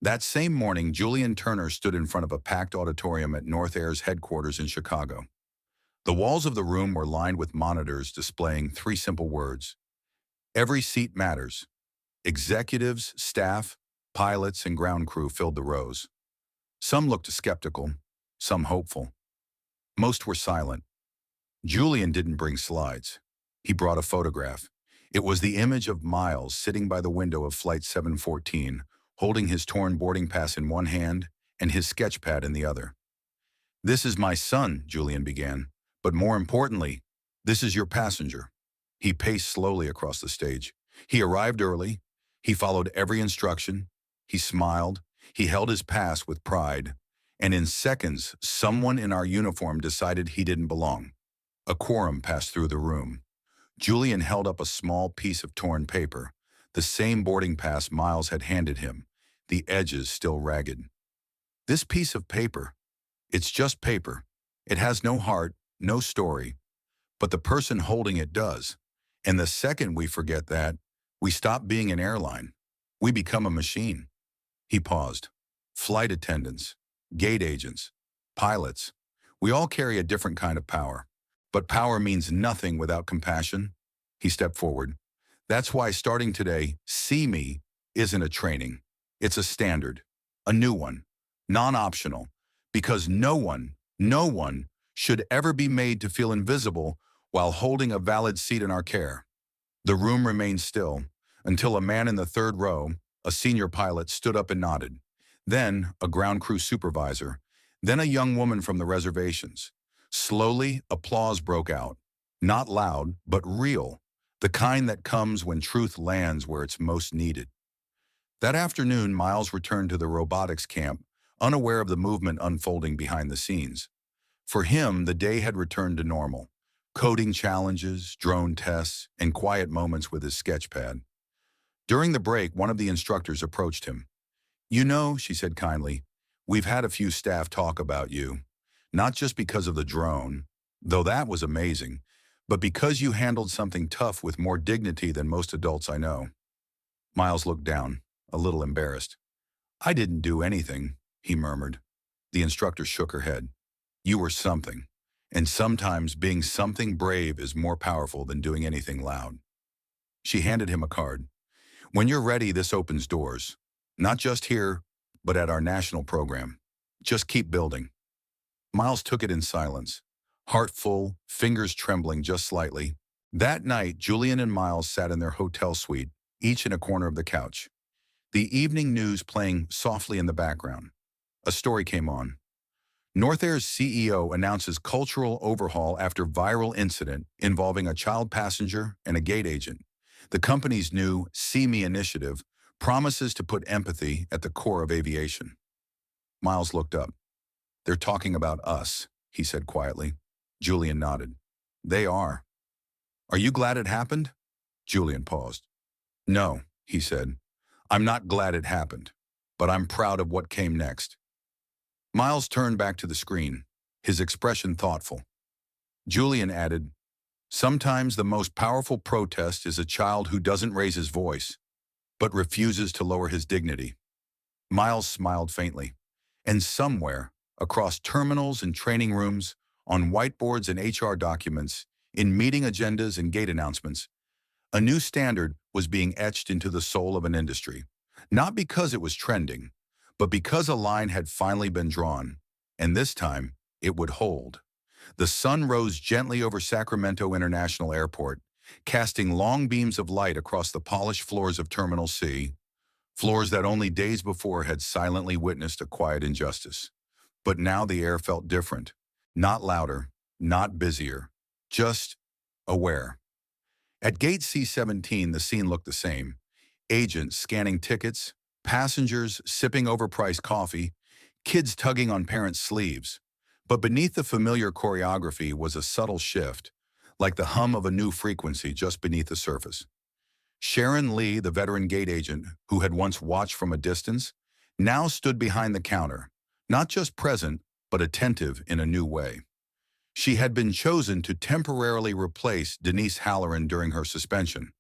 Speaker 1: That same morning, Julian Turner stood in front of a packed auditorium at North Air's headquarters in Chicago. The walls of the room were lined with monitors displaying three simple words. Every seat matters. Executives, staff, pilots, and ground crew filled the rows. Some looked skeptical, some hopeful. Most were silent. Julian didn't bring slides. He brought a photograph. It was the image of Miles sitting by the window of Flight 714, holding his torn boarding pass in one hand and his sketch pad in the other. This is my son, Julian began, but more importantly, this is your passenger. He paced slowly across the stage. He arrived early. He followed every instruction. He smiled. He held his pass with pride. And in seconds, someone in our uniform decided he didn't belong. A quorum passed through the room. Julian held up a small piece of torn paper, the same boarding pass Miles had handed him, the edges still ragged. This piece of paper, it's just paper. It has no heart, no story, but the person holding it does. And the second we forget that, we stop being an airline. We become a machine. He paused. Flight attendants, gate agents, pilots. We all carry a different kind of power. But power means nothing without compassion. He stepped forward. That's why starting today, See Me isn't a training. It's a standard, a new one, non-optional, because no one should ever be made to feel invisible while holding a valid seat in our care. The room remained still until a man in the third row, a senior pilot, stood up and nodded. Then a ground crew supervisor, then a young woman from the reservations. Slowly, applause broke out. Not loud, but real, the kind that comes when truth lands where it's most needed. That afternoon, Miles returned to the robotics camp, unaware of the movement unfolding behind the scenes. For him, the day had returned to normal. Coding challenges, drone tests, and quiet moments with his sketchpad. During the break, one of the instructors approached him. You know, she said kindly, we've had a few staff talk about you. Not just because of the drone, though that was amazing, but because you handled something tough with more dignity than most adults I know. Miles looked down, a little embarrassed. I didn't do anything, he murmured. The instructor shook her head. You were something, and sometimes being something brave is more powerful than doing anything loud. She handed him a card. When you're ready, this opens doors. Not just here, but at our national program. Just keep building. Miles took it in silence, heart full, fingers trembling just slightly. That night, Julian and Miles sat in their hotel suite, each in a corner of the couch. The evening news playing softly in the background. A story came on. North Air's CEO announces cultural overhaul after viral incident involving a child passenger and a gate agent. The company's new See Me initiative promises to put empathy at the core of aviation. Miles looked up. They're talking about us, he said quietly. Julian nodded. They are. Are you glad it happened? Julian paused. No, he said. I'm not glad it happened, but I'm proud of what came next. Miles turned back to the screen, his expression thoughtful. Julian added, sometimes the most powerful protest is a child who doesn't raise his voice, but refuses to lower his dignity. Miles smiled faintly, and somewhere, across terminals and training rooms, on whiteboards and HR documents, in meeting agendas and gate announcements, a new standard was being etched into the soul of an industry, not because it was trending, but because a line had finally been drawn, and this time it would hold. The sun rose gently over Sacramento International Airport, casting long beams of light across the polished floors of Terminal C, floors that only days before had silently witnessed a quiet injustice. But now the air felt different, not louder, not busier, just aware. At Gate C17, the scene looked the same. Agents scanning tickets, passengers sipping overpriced coffee, kids tugging on parents' sleeves. But beneath the familiar choreography was a subtle shift, like the hum of a new frequency just beneath the surface. Sharon Lee, the veteran gate agent who had once watched from a distance, now stood behind the counter, not just present, but attentive in a new way. She had been chosen to temporarily replace Denise Halloran during her suspension.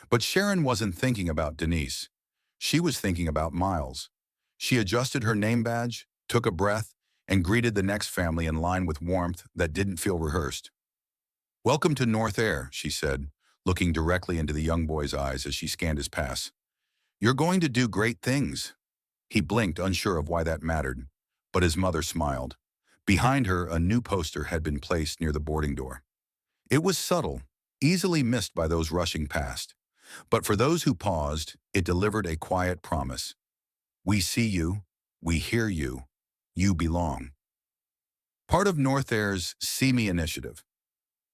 Speaker 1: But Sharon wasn't thinking about Denise. She was thinking about Miles. She adjusted her name badge, took a breath, and greeted the next family in line with warmth that didn't feel rehearsed. Welcome to North Air, she said, looking directly into the young boy's eyes as she scanned his pass. You're going to do great things. He blinked, unsure of why that mattered, but his mother smiled. Behind her, a new poster had been placed near the boarding door. It was subtle, easily missed by those rushing past. But for those who paused, it delivered a quiet promise. We see you, we hear you, you belong. Part of North Air's See Me initiative.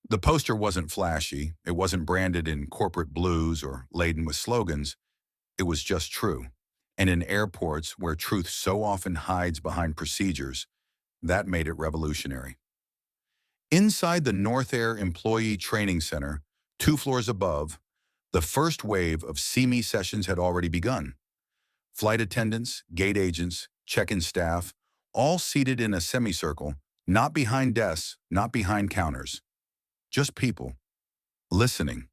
Speaker 1: The poster wasn't flashy, it wasn't branded in corporate blues or laden with slogans. It was just true. And in airports where truth so often hides behind procedures, that made it revolutionary. Inside the North Air Employee Training Center, 2 floors above, the first wave of See Me sessions had already begun. Flight attendants, gate agents, check-in staff, all seated in a semicircle, not behind desks, not behind counters. Just people, listening.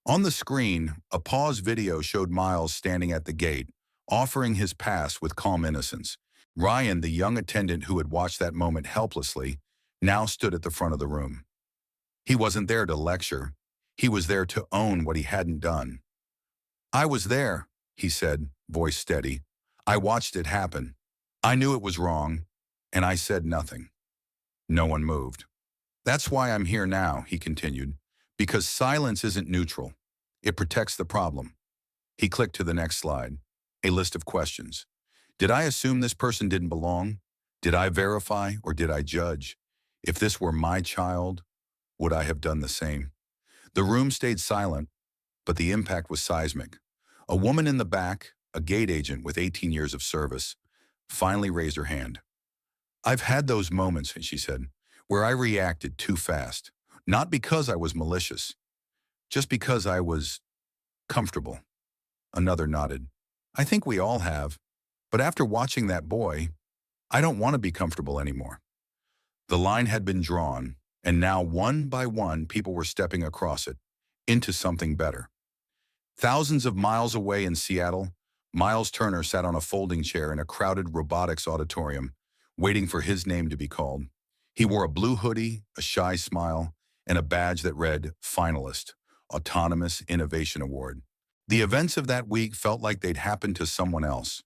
Speaker 1: On the screen, a pause video showed Miles standing at the gate, offering his pass with calm innocence. Ryan, the young attendant who had watched that moment helplessly, now stood at the front of the room. He wasn't there to lecture. He was there to own what he hadn't done. I was there, he said, voice steady. I watched it happen. I knew it was wrong, and I said nothing. No one moved. That's why I'm here now, he continued, because silence isn't neutral. It protects the problem. He clicked to the next slide, a list of questions. Did I assume this person didn't belong? Did I verify or did I judge? If this were my child, would I have done the same? The room stayed silent, but the impact was seismic. A woman in the back, a gate agent with 18 years of service, finally raised her hand. I've had those moments, she said, where I reacted too fast, not because I was malicious, just because I was comfortable. Another nodded. I think we all have, but after watching that boy, I don't want to be comfortable anymore. The line had been drawn, and now one by one people were stepping across it, into something better. Thousands of miles away in Seattle, Miles Turner sat on a folding chair in a crowded robotics auditorium, waiting for his name to be called. He wore a blue hoodie, a shy smile, and a badge that read, Finalist, Autonomous Innovation Award. The events of that week felt like they'd happened to someone else,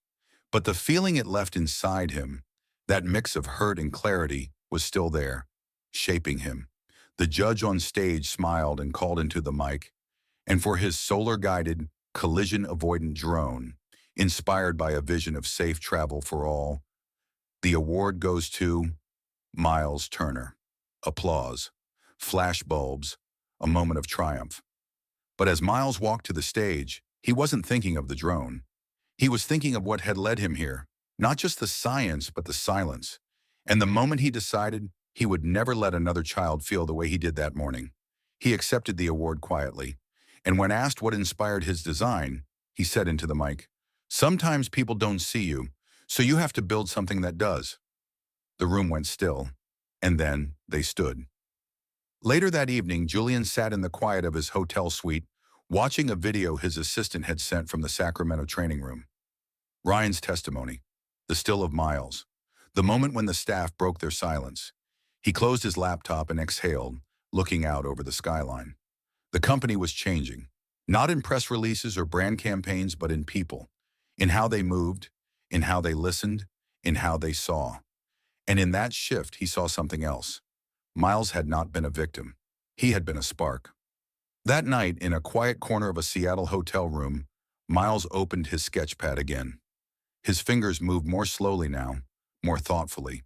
Speaker 1: but the feeling it left inside him, that mix of hurt and clarity, was still there, shaping him. The judge on stage smiled and called into the mic, and for his solar-guided, collision-avoidant drone, inspired by a vision of safe travel for all, the award goes to Miles Turner. Applause, flashbulbs, a moment of triumph. But as Miles walked to the stage, he wasn't thinking of the drone. He was thinking of what had led him here, not just the science, but the silence. And the moment he decided he would never let another child feel the way he did that morning, he accepted the award quietly. And when asked what inspired his design, he said into the mic. Sometimes people don't see you, so you have to build something that does. The room went still, and then they stood. Later that evening, Julian sat in the quiet of his hotel suite, watching a video his assistant had sent from the Sacramento training room. Ryan's testimony, the still of Miles, the moment when the staff broke their silence. He closed his laptop and exhaled, looking out over the skyline. The company was changing, not in press releases or brand campaigns, but in people, in how they moved, in how they listened, in how they saw. And in that shift, he saw something else. Miles had not been a victim. He had been a spark. That night, in a quiet corner of a Seattle hotel room, Miles opened his sketchpad again. His fingers moved more slowly now, more thoughtfully.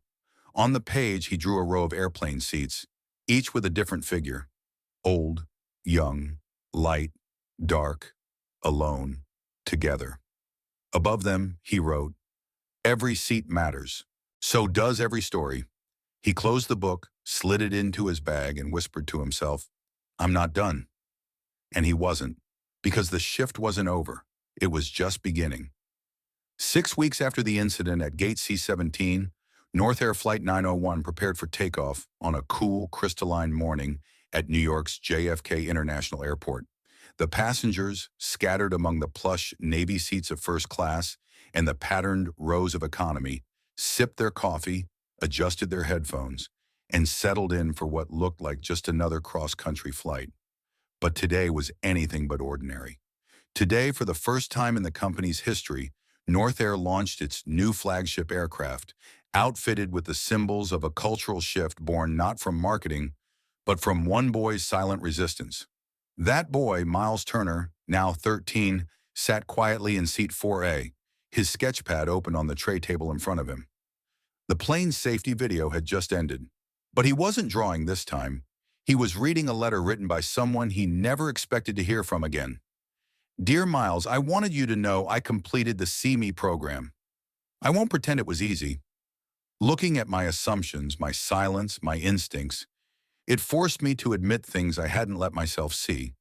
Speaker 1: On the page, he drew a row of airplane seats, each with a different figure. Old, young, light, dark, alone, together. Above them, he wrote, "Every seat matters. So does every story." He closed the book, slid it into his bag, and whispered to himself, "I'm not done." And he wasn't, because the shift wasn't over. It was just beginning. 6 weeks after the incident at Gate C17, North Air Flight 901 prepared for takeoff on a cool, crystalline morning at New York's JFK International Airport. The passengers, scattered among the plush Navy seats of first class and the patterned rows of economy, sipped their coffee, adjusted their headphones, and settled in for what looked like just another cross-country flight. But today was anything but ordinary. Today, for the first time in the company's history, North Air launched its new flagship aircraft, outfitted with the symbols of a cultural shift born not from marketing, but from one boy's silent resistance. That boy, Miles Turner, now 13, sat quietly in seat 4A, his sketchpad open on the tray table in front of him. The plane's safety video had just ended, but he wasn't drawing this time. He was reading a letter written by someone he never expected to hear from again. "Dear Miles, I wanted you to know I completed the See Me program. I won't pretend it was easy. Looking at my assumptions, my silence, my instincts, it forced me to admit things I hadn't let myself see,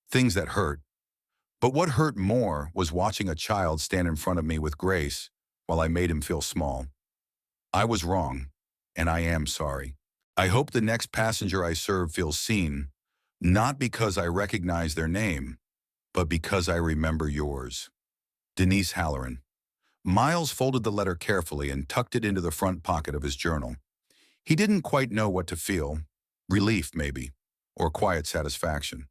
Speaker 1: things that hurt. But what hurt more was watching a child stand in front of me with grace while I made him feel small. I was wrong, and I am sorry. I hope the next passenger I serve feels seen, not because I recognize their name, but because I remember yours." Denise Halloran. Miles folded the letter carefully and tucked it into the front pocket of his journal. He didn't quite know what to feel, relief maybe, or quiet satisfaction.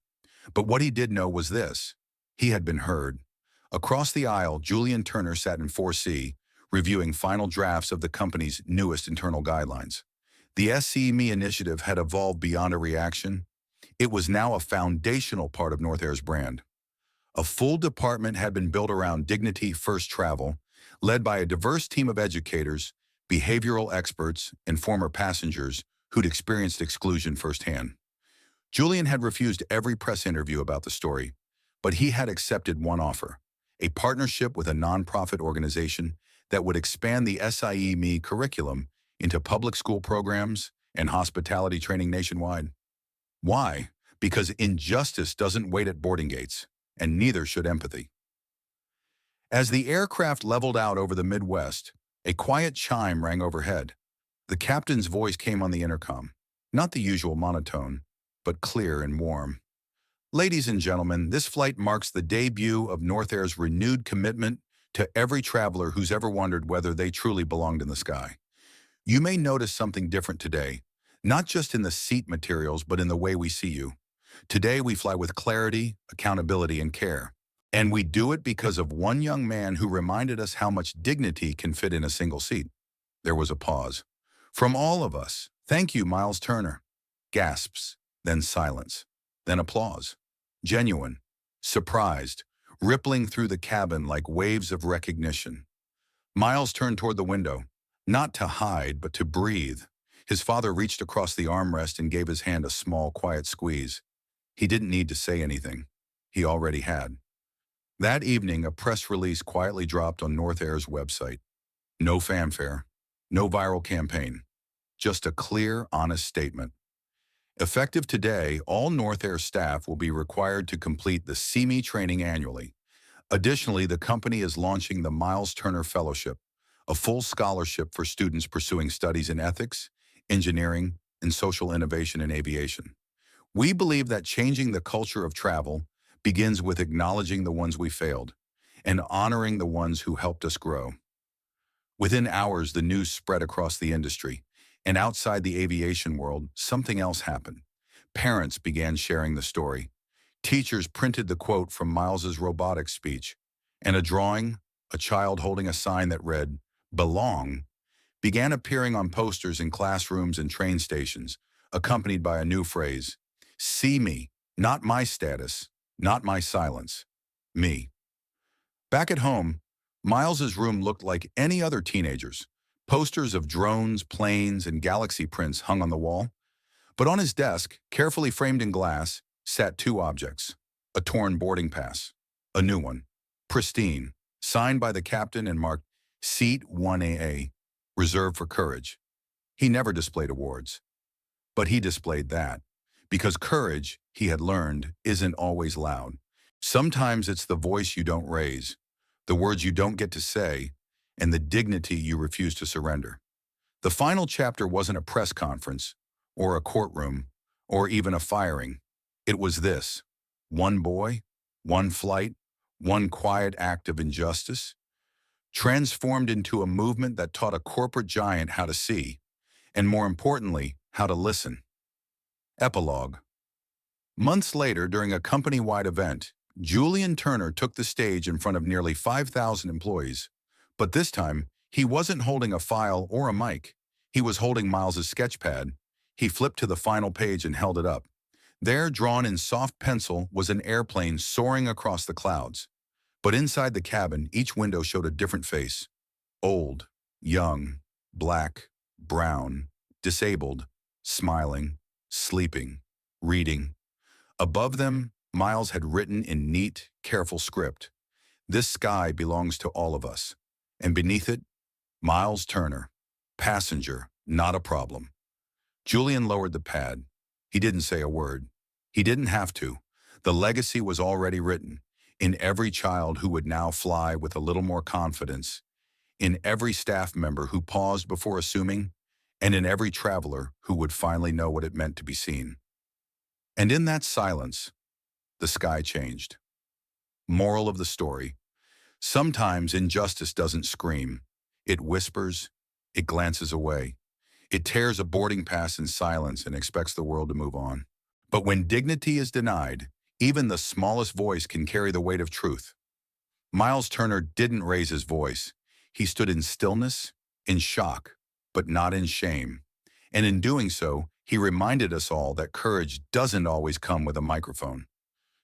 Speaker 1: But what he did know was this: he had been heard. Across the aisle, Julian Turner sat in 4C, reviewing final drafts of the company's newest internal guidelines. The SCME initiative had evolved beyond a reaction. It was now a foundational part of North Air's brand. A full department had been built around dignity-first travel, led by a diverse team of educators, behavioral experts, and former passengers who'd experienced exclusion firsthand. Julian had refused every press interview about the story, but he had accepted one offer: a partnership with a nonprofit organization that would expand the SIEME curriculum into public school programs and hospitality training nationwide. Why? Because injustice doesn't wait at boarding gates, and neither should empathy. As the aircraft leveled out over the Midwest, a quiet chime rang overhead. The captain's voice came on the intercom, not the usual monotone, but clear and warm. "Ladies and gentlemen, this flight marks the debut of North Air's renewed commitment to every traveler who's ever wondered whether they truly belonged in the sky. You may notice something different today, not just in the seat materials, but in the way we see you. Today we fly with clarity, accountability, and care. And we do it because of one young man who reminded us how much dignity can fit in a single seat." There was a pause. "From all of us, thank you, Miles Turner." Gasps, then silence, then applause. Genuine, surprised, rippling through the cabin like waves of recognition. Miles turned toward the window, not to hide, but to breathe. His father reached across the armrest and gave his hand a small, quiet squeeze. He didn't need to say anything. He already had. That evening, a press release quietly dropped on North Air's website. No fanfare, no viral campaign, just a clear, honest statement. Effective today, all North Air staff will be required to complete the SEME training annually, Additionally, the company is launching the Miles Turner Fellowship, a full scholarship for students pursuing studies in ethics, engineering, and social innovation in aviation. We believe that changing the culture of travel begins with acknowledging the ones we failed and honoring the ones who helped us grow. Within hours, the news spread across the industry, and outside the aviation world, something else happened. Parents began sharing the story. Teachers printed the quote from Miles's robotics speech, and a drawing, a child holding a sign that read, "Belong," began appearing on posters in classrooms and train stations, accompanied by a new phrase, "See me, not my status, not my silence, me." Back at home, Miles's room looked like any other teenager's. Posters of drones, planes, and galaxy prints hung on the wall. But on his desk, carefully framed in glass, sat two objects: a torn boarding pass, a new one, pristine, signed by the captain and marked Seat 1AA, reserved for courage. He never displayed awards, but he displayed that, because courage, he had learned, isn't always loud. Sometimes it's the voice you don't raise, the words you don't get to say, and the dignity you refuse to surrender. The final chapter wasn't a press conference, or a courtroom, or even a firing. It was this: one boy, one flight, one quiet act of injustice, transformed into a movement that taught a corporate giant how to see, and more importantly, how to listen. Epilogue. Months later, during a company-wide event, Julian Turner took the stage in front of nearly 5,000 employees. But this time, he wasn't holding a file or a mic. He was holding Miles's sketchpad. He flipped to the final page and held it up. There, drawn in soft pencil, was an airplane soaring across the clouds. But inside the cabin, each window showed a different face: old, young, black, brown, disabled, smiling, sleeping, reading. Above them, Miles had written in neat, careful script, "This sky belongs to all of us." And beneath it, Miles Turner, passenger, not a problem. Julian lowered the pad. He didn't say a word. He didn't have to. The legacy was already written, in every child who would now fly with a little more confidence, in every staff member who paused before assuming, and in every traveler who would finally know what it meant to be seen. And in that silence, the sky changed. Moral of the story: sometimes injustice doesn't scream. It whispers, it glances away. It tears a boarding pass in silence and expects the world to move on. But when dignity is denied, even the smallest voice can carry the weight of truth. Miles Turner didn't raise his voice. He stood in stillness, in shock, but not in shame. And in doing so, he reminded us all that courage doesn't always come with a microphone.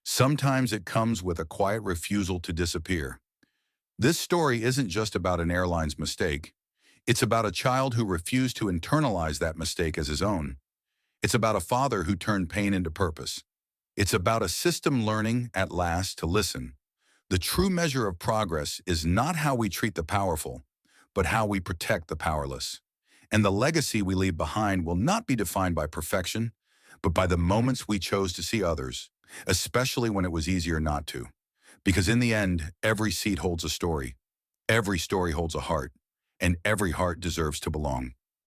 Speaker 1: Sometimes it comes with a quiet refusal to disappear. This story isn't just about an airline's mistake. It's about a child who refused to internalize that mistake as his own. It's about a father who turned pain into purpose. It's about a system learning, at last, to listen. The true measure of progress is not how we treat the powerful, but how we protect the powerless. And the legacy we leave behind will not be defined by perfection, but by the moments we chose to see others, especially when it was easier not to. Because in the end, every seat holds a story, every story holds a heart, and every heart deserves to belong.